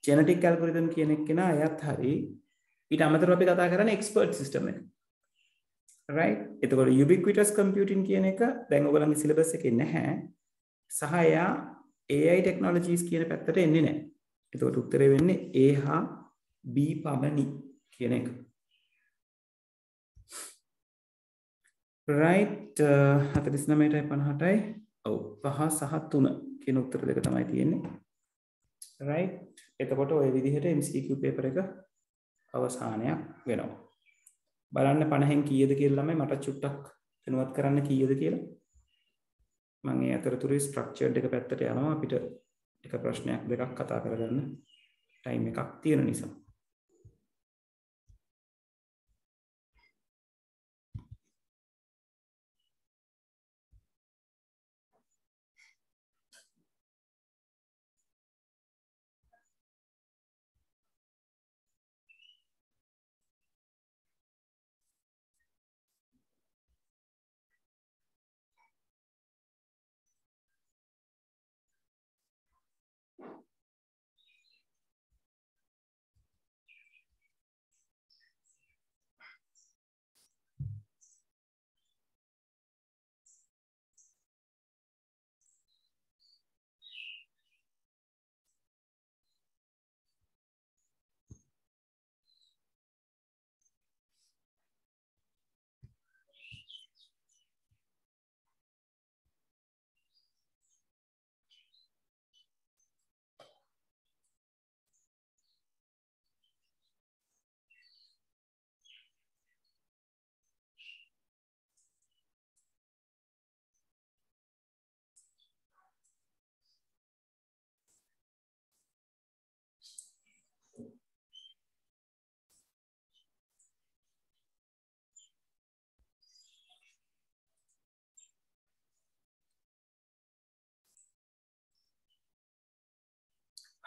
ජෙනටික් ඇල්ගොරිතම් කියන එක කෙනා එයාත් හරි. ඊට අමතරව අපි කතා කරන්නේ එක්ස්පර්ට් සිස්ටම් එක. right. එතකොට ubiquitous computing කියන එක දැන් ඔයගොල්ලන්ගේ සිලබස් එකේ නැහැ. සහ එයා AI ටෙක්නොලොජිස් කියන පැත්තට එන්නේ නැහැ. එතකොට උත්තරේ වෙන්නේ A හා B පමණි කියන එක. right. 49යි 58යි. ඔව් 5 සහ 3 කියන උත්තර දෙක තමයි තියෙන්නේ. right. එතකොට ওই විදිහට MCQ පේපර් එක අවසානයක් වෙනවා. බලන්න 50න් කීයද කියලා ළමයි මට චුට්ටක් දැනුවත් කරන්න කීයද කියලා. මම ඒ අතරතුරේ ස්ට්‍රක්චර්ඩ් එක පැත්තට යනවා අපිට එක ප්‍රශ්නයක් දෙකක් කතා කරගන්න ටයිම් එකක් තියෙන නිසා.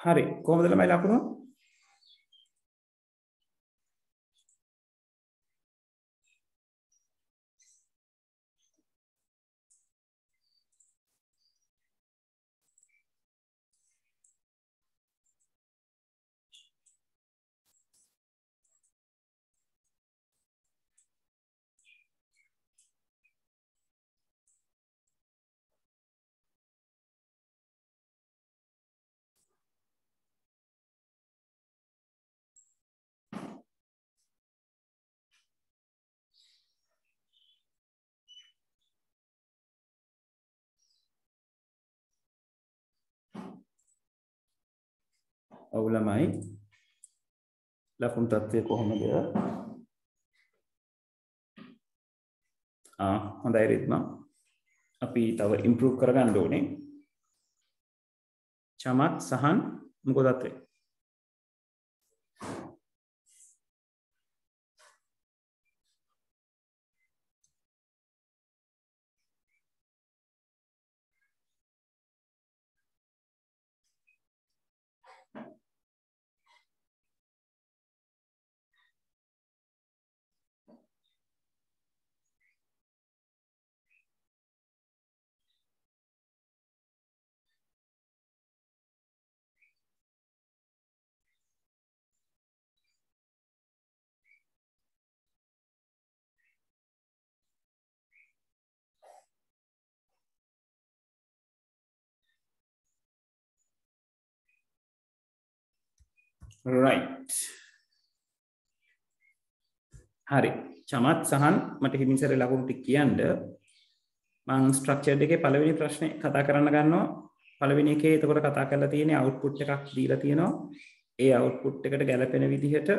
හරි කොහොමද ළමයි ලකුණු? ඔව් ළමයි ලකුණු තත්ත්වය කොහොමද? හොඳයි රිද්මා. අපි තව ඉම්ප්‍රූව් කරගන්න ඕනේ. චමත් සහන් මොකද අතේ? right. හරි. චමත් සහන් මට හිමින්සර ලකුණු ටික කියන්න. මම ස්ට්‍රක්චර් එකේ පළවෙනි ප්‍රශ්නේ කතා කරන්න ගන්නවා. පළවෙනි එකේ එතකොට කතා කරලා තියෙන්නේ අවුට්පුට් එකක් දීලා තියෙනවා. ඒ අවුට්පුට් එකට ගැලපෙන විදිහට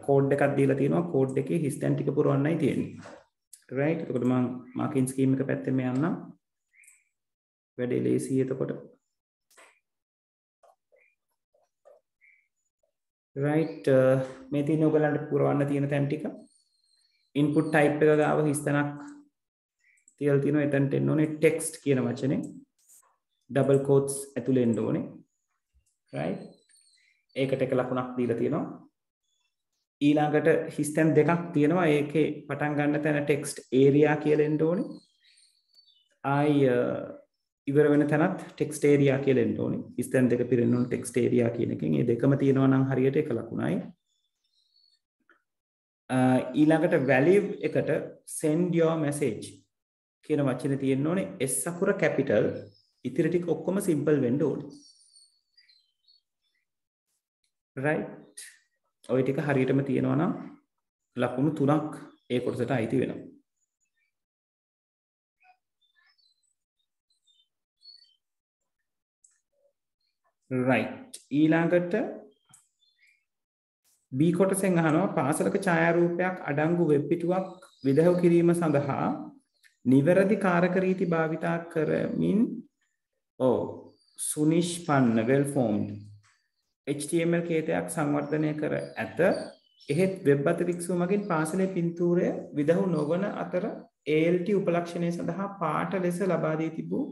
කෝඩ් එකක් දීලා තියෙනවා. කෝඩ් එකේ හිස්තැන් ටික පුරවන්නයි තියෙන්නේ. right. එතකොට මම මාකින් ස්කීම් එක පැත්තෙන් යන්නම්. වැඩේ ලේසියි එතකොට. right. මේ තියෙන ඔයගලන්ට පුරවන්න තියෙන තැන් ටික input type එක ගාව හිස්තැනක් තියලා තියෙනවා. එතනට එන්න ඕනේ text කියන වචනේ double quotes ඇතුලේ එන්න ඕනේ. right. ඒකට එක ලකුණක් දීලා තියෙනවා. ඊළඟට හිස්තැන් දෙකක් තියෙනවා. ඒකේ පටන් ගන්න තැන text area කියලා එන්න ඕනේ. ඉවර වෙන තැනත් text area කියලා එන්න ඕනේ. හිස්තැන් දෙක පිරෙන්න ඕනේ text area කියන එකෙන්. මේ දෙකම තියෙනවා නම් හරියට එක ලකුණයි. ඊළඟට value එකට send your message කියන වචනේ තියෙන්න ඕනේ S අකුර capital. ඉතිරි ටික ඔක්කොම simple වෙන්න ඕනේ. right. ඔය ටික හරියටම තියෙනවා නම් ලකුණු 3ක් ඒ කොටසට අයිති වෙනවා. right. ඊළඟට B කොටසෙන් අහනවා පාසලක ඡායාරූපයක් අඩංගු වෙබ් පිටුවක් විදහාව කිරීම සඳහා නිවැරදි කාරක රීති භාවිතා කරමින් සුනිෂ්පන්න well formed HTML කේතයක් සංවර්ධනය කර ඇත. එහෙත් වෙබ් අතිරික්ෂව මගින් පාසලේ පින්තූරය විදහාව නොවන අතර ALT උපලක්ෂණය සඳහා පාට ලෙස ලබා දී තිබූ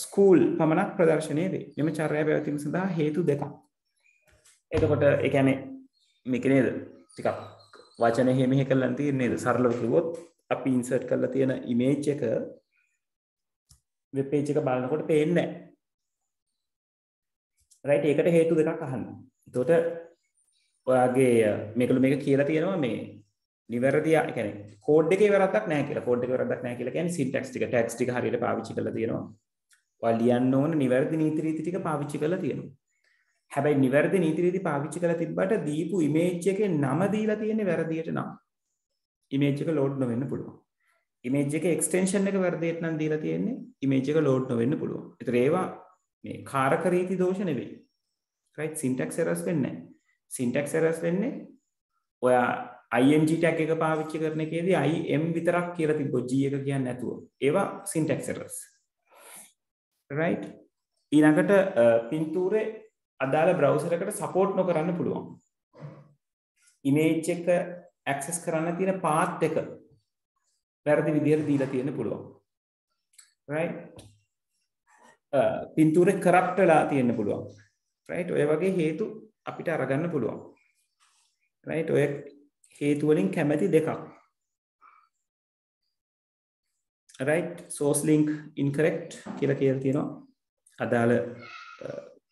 ස්කූල් පමණක් ප්‍රදර්ශනය වේ. මෙම චර්යා පැවැත්වීම සඳහා හේතු දෙකක්. එතකොට ඒ කියන්නේ මේක නේද ටිකක් වචනේ එහෙ මෙහෙ කරලා තියෙන්නේ නේද? සරලව කිව්වොත් අපි ඉන්සර්ට් කරලා තියෙන ඉමේජ් එක වෙබ් පේජ් එක බලනකොට පේන්නේ නැහැ. රයිට්. ඒකට හේතු දෙකක් අහන්න. එතකොට ඔයාගේ මේක කියලා තියෙනවා මේ නිවැරදි ඒ කියන්නේ කෝඩ් එකේ වැරද්දක් නැහැ කියලා. කෝඩ් එකේ වැරද්දක් නැහැ කියලා කියන්නේ සින්ටැක්ස් ටික ටැග්ස් ටික හරියට පාවිච්චි කරලා තියෙනවා. ඔයා ලියන්න ඕන නිවැරදි නීති රීති ටික පාවිච්චි කරලා තියෙනවා. හැබැයි නිවැරදි නීති රීති පාවිච්චි කරලා තිබ්බට දීපු ඉමේජ් එකේ නම දීලා තියෙන්නේ වැරදියට නම්. ඉමේජ් එක ලෝඩ් නොවෙන්න පුළුවන්. ඉමේජ් එකේ එක්ස්ටෙන්ෂන් එක වැරදියට නම් දීලා තියෙන්නේ ඉමේජ් එක ලෝඩ් නොවෙන්න පුළුවන්. ඒතර ඒවා මේ කාරක රීති දෝෂ නෙවෙයි. right. syntax errors වෙන්නේ නැහැ. syntax errors වෙන්නේ ඔයා ing tag එක පාවිච්චි කරන එකේදී im විතරක් කියලා තිබ්බොත් g එක කියන්නේ නැතුව. ඒවා syntax errors. right. ඊළඟට පින්තූරේ අදාළ බ්‍රවුසර් එකට සපෝට් නොකරන්න පුළුවන්. ඉමේජ් එක ඇක්සස් කරන්න තියෙන පාත් එක වැරදි විදිහට දීලා තියෙන්න පුළුවන්. right. පින්තූරේ කරප්ට් වෙලා තියෙන්න පුළුවන්. right. ඔය වගේ හේතු අපිට අරගන්න පුළුවන්. right. ඔය හේතු වලින් කැමැති දෙකක්. right. source link incorrect කියලා තියෙනවා. අදාළ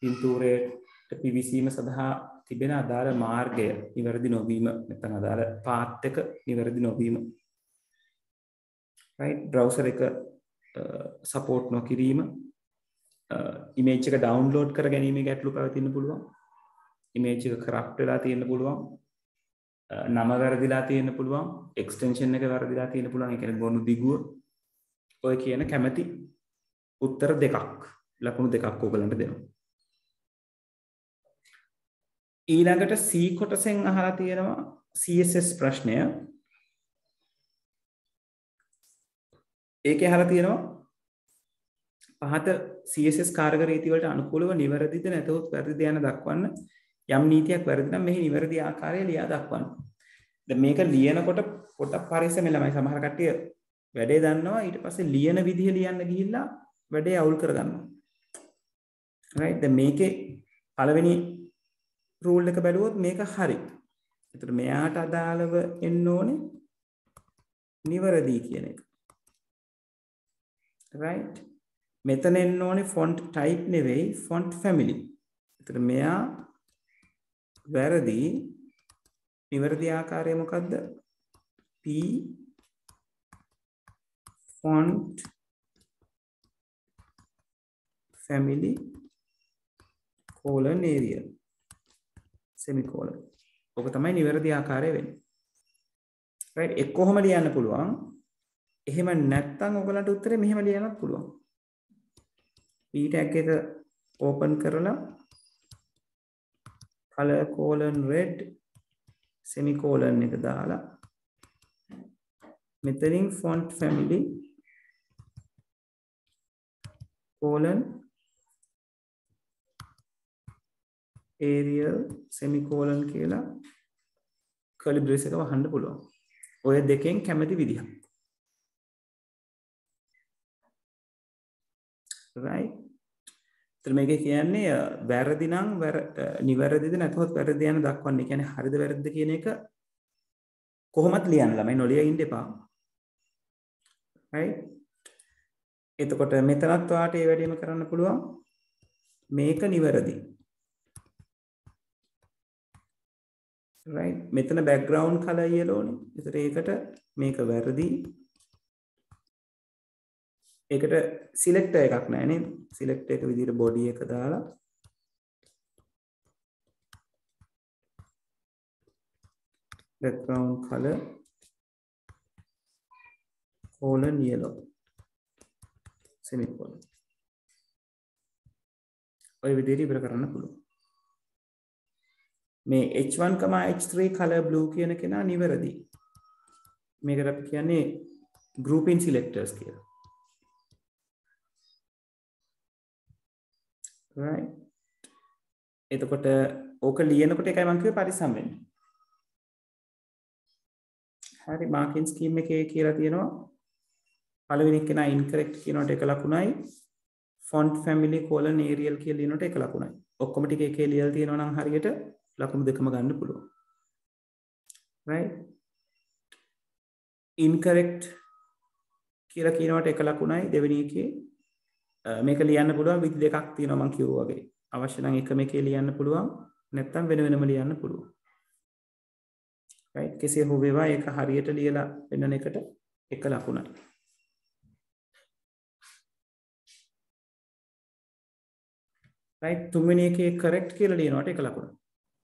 පින්තූරයට පිවිසීම සඳහා තිබෙන අදාළ මාර්ගය නිවැරදි නොවීම නැත්නම් අදාළ පාත් එක නිවැරදි නොවීම. right. browser එක support නොකිරීම, image එක download කර ගැනීමේ ගැටලු පවතින්න පුළුවන්. image එක corrupt වෙලා තියෙන්න පුළුවන්. නම වැරදිලා තියෙන්න පුළුවන්. extension එක වැරදිලා තියෙන්න පුළුවන්. ඒ කියන්නේ ගොනු දිගුව. ඔය කියන කැමැති උත්තර දෙකක් ලකුණු දෙකක් ඔයගලන්ට දෙනවා. ඊළඟට C කොටසෙන් අහලා තියෙනවා CSS ප්‍රශ්නය. ඒකේ අහලා තියෙනවා පහත CSS කාර්යක ರೀತಿ වලට අනුකූලව නිවැරදිද නැතහොත් වැරදිද යන දක්වන්න යම් නීතියක් වැරදි නම් මෙහි නිවැරදි ආකාරය ලියා දක්වන්න. දැන් මේක ලියනකොට පොඩක් පරිස්සමෙන් ළමයි සමහර කට්ටිය වැඩේ දන්නවා ඊට පස්සේ ලියන විදිහ ලියන්න ගිහිල්ලා වැඩේ අවුල් කරගන්නවා. right දැන් මේකේ පළවෙනි රූල් එක බැලුවොත් මේක හරි. ඒතර මෙයාට අදාළව එන්න ඕනේ නිවැරදි කියන එක. right මෙතන එන්න ඕනේ font type නෙවෙයි font family. ඒතර මෙයා වැරදි නිවැරදි ආකාරය මොකද්ද? P font family colon Arial semicolon. ඔක තමයි නිවැරදි ආකාරය වෙන්නේ. right ඒක කොහොම ලියන්න පුළුවන්? එහෙම නැත්නම් ඔයගලන්ට උත්තරේ මෙහෙම ලියන්නත් පුළුවන්. P tag එක open කරලා color colon red semicolon එක දාලා මෙතනින් font family colon Arial semicolon කියලා curly brace එක වහන්න පුළුවන්. ඔය දෙකෙන් කැමති විදිහ. right එතන මේක කියන්නේ වැරදි නම් නිවැරදිද නැත්නම් වැරදි යන දක්වන්නේ. කියන්නේ හරිද වැරදිද කියන එක කොහොමත් ලියන්න ළමයි නොලිය ඉන්න එපා. right එතකොට මෙතනත් ඔයාට ඒ වැඩේම කරන්න පුළුවන්. මේක නිවැරදි. right මෙතන background color yellow නේ. ඒතර ඒකට මේක වැරදි. ඒකට සිලෙක්ටර් එකක් නැහැ නේද? සිලෙක්ටර් එක විදිහට බොඩි එක දාලා background color colon yellow semicolon. ඔය විදිහට ඉවර කරන්න පුළුවන්. මේ H1, H3 color blue කියන කෙනා නිවැරදි. මේකට අපි කියන්නේ grouping selectors කියලා. right එතකොට ඕක ලියනකොට එකයි මම කිව්වේ පරිස්සම් වෙන්න. හරි මාකින් ස්කීම් එකේ කියලා තියෙනවා පළවෙනි කෙනා incorrect කියනකොට එක ලකුණයි font family colon Arial කියලා ලියනකොට එක ලකුණයි. ඔක්කොම ටික එකේ ලියලා තියෙනවා නම් හරියට ලකුණු දෙකම ගන්න පුළුවන්. right incorrect කියලා කියනකොට එක ලකුණයි දෙවෙනි එකේ මේක ලියන්න පුළුවන් විදි දෙකක් තියෙනවා මම කිව්වා වගේ. අවශ්‍ය නම් එකම එකේ ලියන්න පුළුවන් නැත්නම් වෙන වෙනම ලියන්න පුළුවන්. right කෙසේ හෝ වේවා ඒක හරියට ලියලා වෙනන එකට එක ලකුණයි. right තුන්වෙනි එකේ correct කියලා ලියනකොට එක ලකුණයි.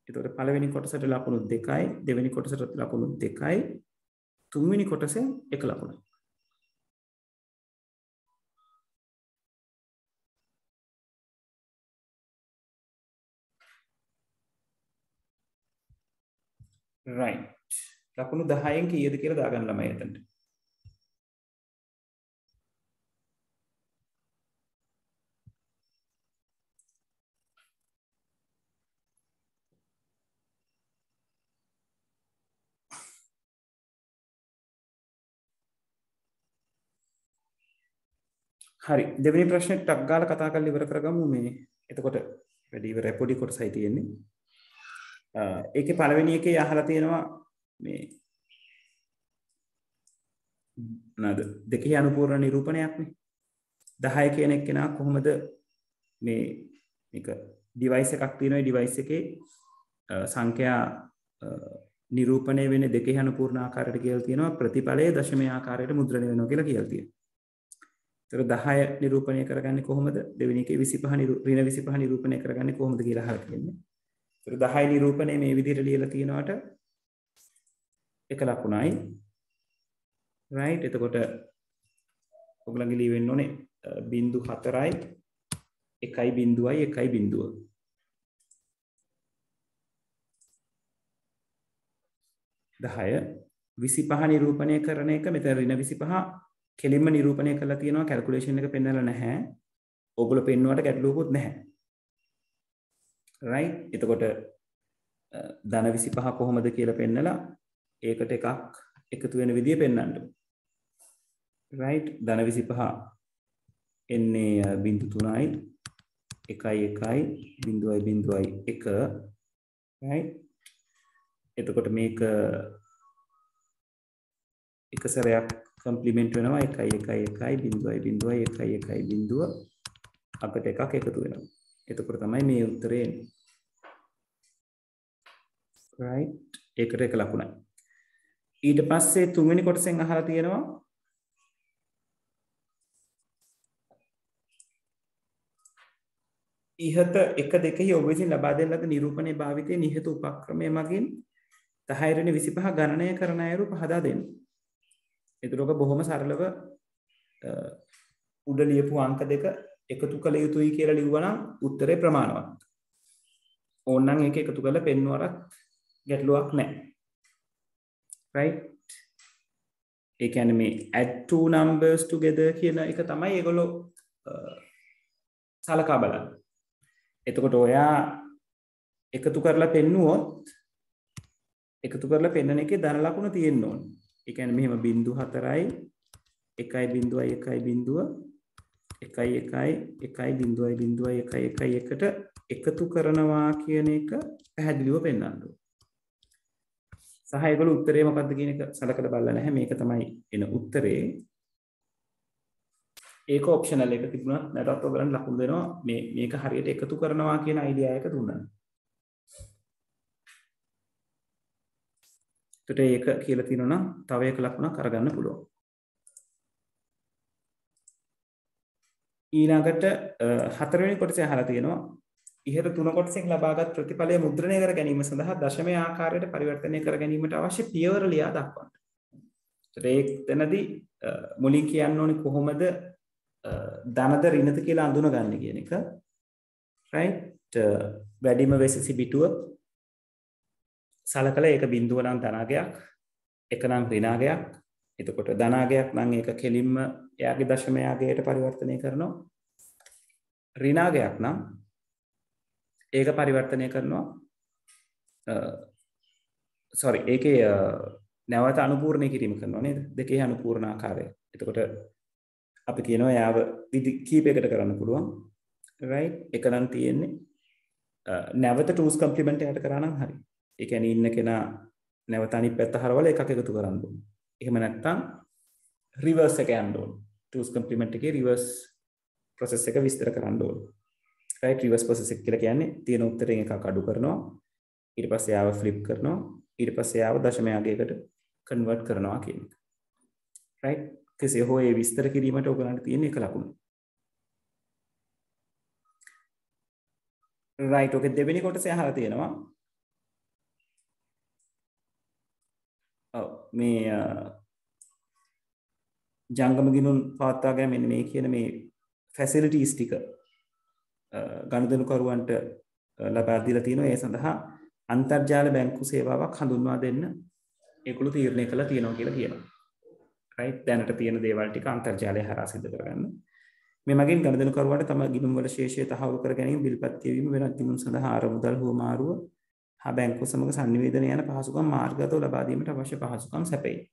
ඒතකොට පළවෙනි කොටසට ලකුණු 2යි දෙවෙනි කොටසට ලකුණු 2යි තුන්වෙනි කොටසේ එක ලකුණයි. right ලකුණු 10න් කීයද කියලා දාගන්න ළමයි එතනට. හරි දෙවෙනි ප්‍රශ්නේ ටක් ගාලා කතා කරලා ඉවර කරගමු මේ. එතකොට වැඩි ඉවරයි පොඩි කොටසයි තියෙන්නේ. ඒකේ පළවෙනි එකේ අහලා තියෙනවා මේ නේද දෙකේ අනුපූර්ණ නිරූපණයක් නේ. 10 කියන එක්කෙනා කොහොමද මේ මේක ඩිවයිස් එකක් තියෙනවා ඒ ඩිවයිස් එකේ සංඛ්‍යා නිරූපණය වෙන්නේ දෙකේ අනුපූර්ණ ආකාරයට කියලා තියෙනවා ප්‍රතිඵලයේ දශමයේ ආකාරයට මුද්‍රණය වෙනවා කියලා කියලා තියෙනවා. ඒතර 10 නිරූපණය කරගන්නේ කොහොමද? දෙවෙනි එකේ 25 ඍණ 25 නිරූපණය කරගන්නේ කොහොමද කියලා අහලා තියෙන්නේ. ඒතර 10 නිරූපණය මේ විදිහට ලියලා තියෙනවට එක ලකුණයි. right එතකොට ඔයගලගේ ලී වෙන්න ඕනේ 0.4යි 1.0යි 1.0. 10 25 නිරූපණය කරන එක මෙතන ඍණ 25 කෙලින්ම නිරූපණය කරලා තියෙනවා කැල්කියුලේෂන් එක පෙන්නලා නැහැ. ඕගොල්ලෝ පෙන්නුවට ගැටලුවකුත් නැහැ. right එතකොට ධන 25 කොහොමද කියලා පෙන්නලා ඒකට එකක් එකතු වෙන විදිය පෙන්වන්න. right ධන 25 එන්නේ 0.3යි 1.1යි 0.1 right එතකොට මේක එක සැරයක් කම්ප්ලිමන්ට් වෙනවා 1.1.1.1.1.1 අපිට එකක් එකතු වෙනවා. එතකොට තමයි මේ උත්තරේ එන්නේ. right ඒකට එක ලකුණයි. ඊට පස්සේ තුන්වෙනි කොටසෙන් අහලා තියෙනවා ඉහත 1 2 ඔබ විසින් ලබා දෙන ලද නිරූපණයේ භාවිතයේ නිහත උපක්‍රමය මගින් 10 වෙනි 25 ගණනය කරන අයුරු පහදා දෙන්න. ඒතරක බොහොම සරලව උඩ ලියපු අංක දෙක එකතු කළ යුතුයි කියලා ලිව්වනම් උත්තරේ ප්‍රමාණවත්. ඕනනම් ඒක එකතු කරලා පෙන්වුවාට ගැටලුවක් නැහැ. right ඒ කියන්නේ මේ add two numbers together කියන එක තමයි ඒගොල්ලෝ සලකා බලන්නේ. එතකොට ඔයා එකතු කරලා පෙන්නුවොත් එකතු කරලා පෙන්නන එකේ ධන ලකුණ තියෙන්න ඕනේ. ඒ කියන්නේ මෙහෙම 0.4යි 1.1.1.1.1.1ට එකතු කරනවා කියන එක පැහැදිලිව පෙන්වන්න ඕනේ. සහ ඒගොල්ලෝ උත්තරේ මොකක්ද කියන එක සලකලා බලලා නැහැ. මේක තමයි එන උත්තරේ. ඒක ඔප්ෂනල් එක තිබුණත් නැතත් ඔයගලන්ට ලකුණු දෙනවා මේක හරියට එකතු කරනවා කියන අයිඩියා එක දුන්නා. එතකොට ඒක කියලා තියෙනවා නම් තව එක ලකුණක් අරගන්න පුළුවන්. ඊළඟට හතරවෙනි කොටසේ අහලා තියෙනවා ඉහත තුන කොටසෙන් ලබාගත් ප්‍රතිඵලය මුද්‍රණය කර ගැනීම සඳහා දශමයේ ආකාරයට පරිවර්තනය කර ගැනීමට අවශ්‍ය පියවර ලියා දක්වන්න. එතකොට එතනදී මුලින් කියන්න ඕනේ කොහොමද ධනද ඍණද කියලා අඳුනගන්නේ කියන එක. right වැඩිම වෙසසි පිටුව සලකලා ඒක බිඳුව නම් ධනාගයක් එක නම් ඍණාගයක්. එතකොට ධනාගයක් නම් ඒක කෙලින්ම එයාගේ දශමයාගයට පරිවර්තනය කරනවා. ඍණාගයක් නම් ඒක පරිවර්තනය කරනවා ඒකේ නැවත අනුපූර්ණය කිරීම කරනවා නේද? දෙකේ අනුපූර්ණ ආකාරය. එතකොට අපි කියනවා යාව විදි කීපයකට කරන්න පුළුවන්. right එක නම් තියෙන්නේ නැවත 2's complement එකට කරා නම් හරි. ඒ කියන්නේ ඉන්න කෙනා නැවත අනිත් පැත්ත හරවලා එකක් එකතු කරන්න ඕනේ. එහෙම නැත්නම් reverse එක යන්න ඕනේ. 2's complement එකේ reverse process එක විස්තර කරන්න ඕනේ. right reverse process එක කියලා කියන්නේ තියෙන උත්තරෙන් එකක් අඩු කරනවා. ඊට පස්සේ යාව flip කරනවා. ඊට පස්සේ යාව දශමයාගයකට convert කරනවා කියන එක. right කෙසේ හෝ ඒ විස්තර කිරීමට ඔයගලන්ට තියෙන එක ලකුණු. right ඔකේ දෙවෙනි කොටසේ අහලා තියෙනවා මේ ජංගම ගිණුම් පවත්වාගෙන මෙන්න මේ කියන මේ ෆැසිලිටිස් ටික ගනුදෙනුකරුවන්ට ලබා දීලා තියෙනවා. ඒ සඳහා අන්තර්ජාල බැංකු සේවාවක් හඳුන්වා දෙන්න ඒගොල්ලෝ තීරණය කළා තියෙනවා කියලා කියනවා. right දැනට තියෙන දේවල් ටික අන්තර්ජාලය හරහා සිදු කරගන්න. මේ මගින් ගනුදෙනුකරුවන්ට තම ගිණුම් වල ශේෂය තහවුරු කර ගැනීම, බිල්පත් කියවීම, වෙනත් ගිණුම් සඳහා ආරමුදල් හුවමාරුව හා බැංකුව සමග සංනිවේදනය යන පහසුකම් මාර්ගගතව ලබා දීමට අවශ්‍ය පහසුකම් සැපෙයි.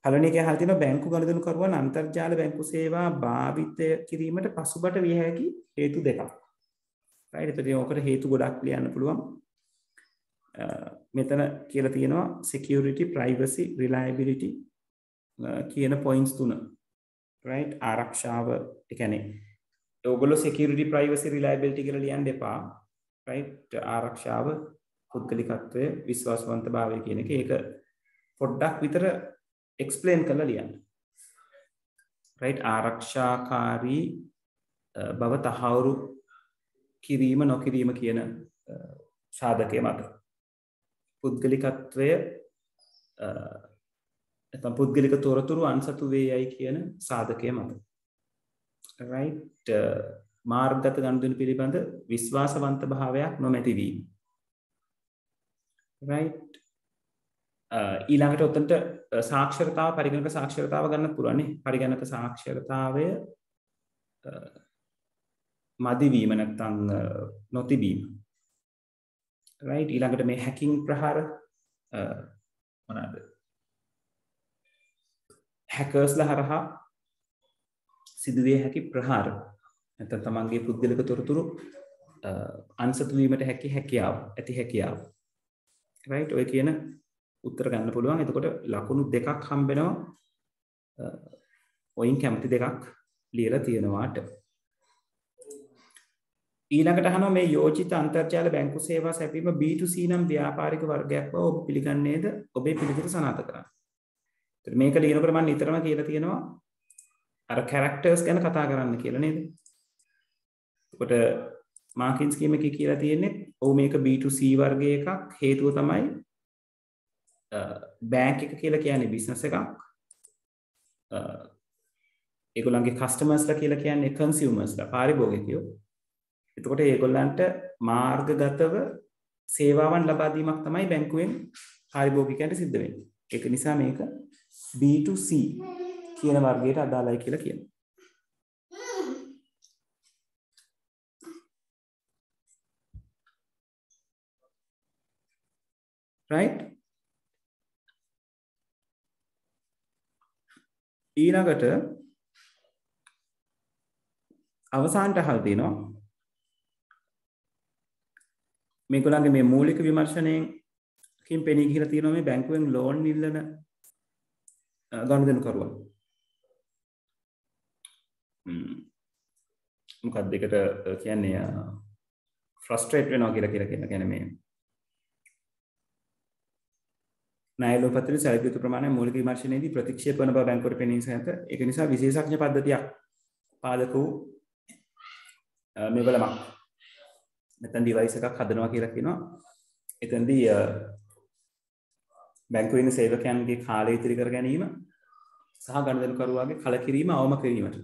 පළවෙනි එකේ අහලා තියෙනවා බැංකු ගනුදෙනුකරුවන් අන්තර්ජාල බැංකු සේවා භාවිත කිරීමට පසුබට විය හැකි හේතු දෙකක්. right එතකොට ඔකට හේතු ගොඩක් ලියන්න පුළුවන්. මෙතන කියලා තියෙනවා security, privacy, reliability කියන points තුන. right ආරක්ෂාව ඒ කියන්නේ ඔයගොල්ලෝ security, privacy, reliability කියලා ලියන්න එපා. right ආරක්ෂාව, පුද්ගලිකත්වය, විශ්වාසවන්තභාවය කියන එක ඒක පොඩ්ඩක් විතර explain කරලා ලියන්න. right ආරක්ෂාකාරී බව තහවුරු කිරීම නොකිරීම කියන සාධකයේ මත පුද්ගලිකත්වය නැත්නම් පුද්ගලික තොරතුරු අන්සතු වේයයි කියන සාධකයේ මත right මාර්ගගත ගනුදෙනු පිළිබඳ විශ්වාසවන්ත භාවයක් නොමැති වීම right ඊළඟට උතන්ට සාක්ෂරතාව පරිගණක සාක්ෂරතාව ගන්න පුළුවන් නේ. පරිගණක සාක්ෂරතාවය මදි වීම නැත්නම් නොතිබීම. right ඊළඟට මේ හැකින් ප්‍රහාර මොනවාද? හැකර්ස්ලා හරහා සිදුවිය හැකි ප්‍රහාර. නැත්නම් තමන්ගේ පුද්ගලික තොරතුරු අන්සතු වීමට ඇති හැකියාව. right ඔය කියන උත්තර ගන්න පුළුවන්. එතකොට ලකුණු දෙකක් හම්බ වෙනවා. ඔයින් කැමති දෙකක් ලියලා තියෙනවාට. ඊළඟට අහනවා මේ යෝජිත අන්තර්ජාල බැංකු සේවා සැපීම B2C නම් ව්‍යාපාරික වර්ගයක් බව ඔබ පිළිගන්නේද? ඔබේ පිළිතුර සනාථ කරන්න. ඒත් මේක ලියනකොට මම නිතරම කියලා තියෙනවා අර කැරක්ටර්ස් ගැන කතා කරන්න කියලා නේද? එතකොට මාකින් ස්කීම් එකේ කියලා තියෙන්නේ ඔව් මේක B2C වර්ගයේ එකක්. හේතුව තමයි බැංක් එක කියලා කියන්නේ බිස්නස් එකක්. ඒගොල්ලන්ගේ කස්ටමර්ස්ලා කියලා කියන්නේ කන්සියුමර්ස්ලා පාරිභෝගිකයෝ. එතකොට ඒගොල්ලන්ට මාර්ගගතව සේවාවන් ලබා දීමක් තමයි බැංකුවෙන් පාරිභෝගිකයන්ට සිද්ධ වෙන්නේ. ඒක නිසා මේක B2C කියන වර්ගයට අදාළයි කියලා කියනවා. right ඊළඟට අවසානට අහලා තියෙනවා මේගොල්ලන්ගේ මේ මූලික විමර්ශනයෙන් කින් පෙනී ගිහිලා තියෙනවා මේ බැංකුවෙන් ලෝන් ඉල්ලන ගනුදෙනු කරුවා. මොකක්ද ඒකට කියන්නේ ෆ්‍රස්ට්‍රේට් වෙනවා කියලා කියන්නේ මේ ණයලෝපත්‍රයේ සැලකිය යුතු ප්‍රමාණය මූලික විමර්ශනයේදී ප්‍රතික්ෂේප වන බව බැංකුවට පෙනී නැත. ඒක නිසා විශේෂඥ පද්ධතියක් පාදක වූ මෙවලමක් නැත්නම් ඩිවයිස් එකක් හදනවා කියලා කියනවා. එතෙන්දී බැංකුවේ ඉන්න සේවකයන්ගේ කාලය ඉතිරි කර ගැනීම සහ ගනුදෙනුකරුවාගේ කලකිරීම අවම කිරීමට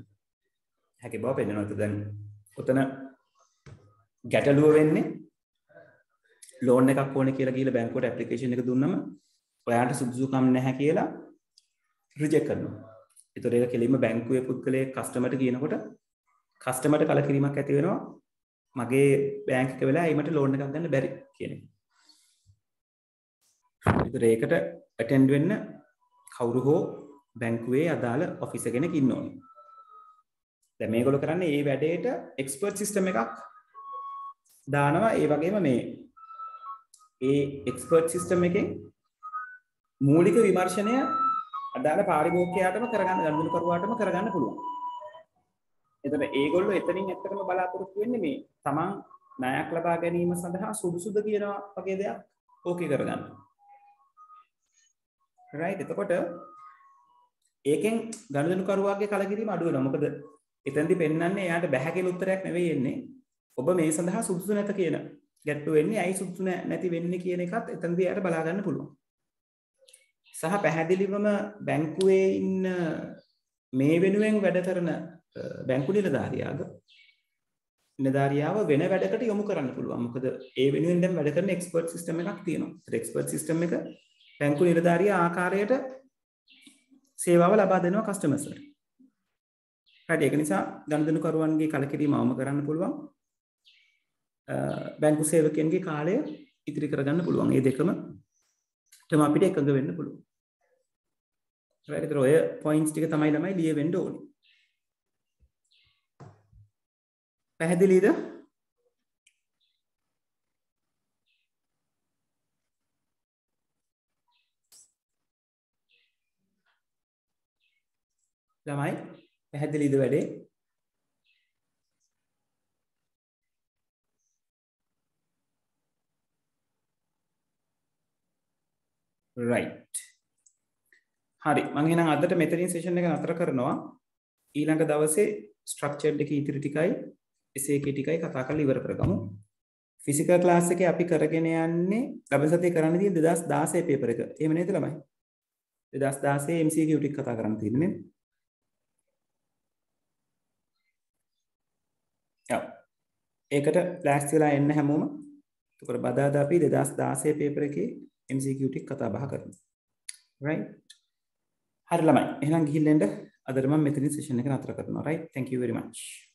හැකි බව පෙන්වනවා. දැන් ඔතන ගැටලුව වෙන්නේ ලෝන් එකක් ඕනේ කියලා ගිහලා බැංකුවට ඇප්ලිකේෂන් එක දුන්නම ඔයාට සුදුසුකම් නැහැ කියලා රිජෙක්ට් කරනවා. ඒතකොට ඒක කෙලින්ම බැංකුවේ පුද්ගලයෙක් කස්ටමර්ට කියනකොට කස්ටමර්ට කලකිරීමක් ඇති වෙනවා. මගේ බැංක් එක වෙලා ඊමට ලෝන් එකක් ගන්න බැරි කියන එක. ඒකට ඇටෙන්ඩ් වෙන්න කවුරු හෝ බැංකුවේ අදාළ ඔෆිසර් කෙනෙක් ඉන්න ඕනේ. දැන් මේගොල්ලෝ කරන්නේ මේ වැඩේට එක්ස්පර්ට් සිස්ටම් එකක් දානවා. ඒ වගේම මේ එක්ස්පර්ට් සිස්ටම් එකෙන් මූලික විමර්ශනය අදාළ පාරිභෝගිකයාටම කරගන්න ගනුදෙනුකරුවාටම කරගන්න පුළුවන්. එතකොට ඒගොල්ලෝ එතනින් ඇත්තටම බලාපොරොත්තු වෙන්නේ මේ තමන් ණයක් ලබා ගැනීම සඳහා සුදුසුද කියන වගේ දෙයක් ඕකේ කරගන්න. right එතකොට ඒකෙන් ගනුදෙනුකරුවාගේ කලකිරීම අඩු වෙනවා. මොකද එතෙන්දි පෙන්වන්නේ එයාට බැහැ කියලා උත්තරයක් නෙවෙයි එන්නේ. ඔබ මේ සඳහා සුදුසු නැත කියන ගැටලුව වෙන්නේ. ඇයි සුදුසු නැති වෙන්නේ කියන එකත් එතෙන්දි එයාට බලා ගන්න පුළුවන්. සහ පැහැදිලිවම බැංකුවේ ඉන්න මේ වෙනුවෙන් වැඩ කරන බැංකු නිලධාරියාව වෙන වැඩකට යොමු කරන්න පුළුවන්. මොකද ඒ වෙනුවෙන් දැන් වැඩ කරන එක්ස්පර්ට් සිස්ටම් එකක් තියෙනවා. ඒ එක්ස්පර්ට් සිස්ටම් එක බැංකු නිලධාරියා ආකාරයට සේවාව ලබා දෙනවා කස්ටමර්ස්ට. හරි ඒක නිසා ගනුදෙනුකරුවන්ගේ කලකිරීම අවම කරන්න පුළුවන්. බැංකු සේවකයන්ගේ කාලය ඉතිරි කරගන්න පුළුවන්. මේ දෙකම තමයි අපිට එකඟ වෙන්න පුළුවන්. right ඒතර ඔය පොයින්ට්ස් ටික තමයි ළමයි ලියවෙන්න ඕනේ. පැහැදිලිද? ළමයි පැහැදිලිද වැඩේ? right හරි මම එහෙනම් අදට මෙතනින් සෙෂන් එක නතර කරනවා. ඊළඟ දවසේ ස්ට්‍රක්චර්ඩ් එකේ ඉතිරි ටිකයි එසේ එකේ ටිකයි කතා කරලා ඉවර කරගමු. ෆිසිකල් ක්ලාස් එකේ අපි කරගෙන යන්නේ ලබන සතියේ කරන්න තියෙන 2016 පේපර් එක. එහෙම නේද ළමයි? 2016 MCQ ටික කතා කරන්න තියෙන්නේ. ඔව්. ඒකට ලෑස්ති වෙලා එන්න හැමෝම. එතකොට බදාදා අපි 2016 පේපර් එකේ MCQ ටික කතා බහ කරමු. right? හරි ළමයි. එහෙනම් ගිහින් එන්න. අදට මම මෙතනින් සෙෂන් එක නතර කරනවා. right? Thank you very much.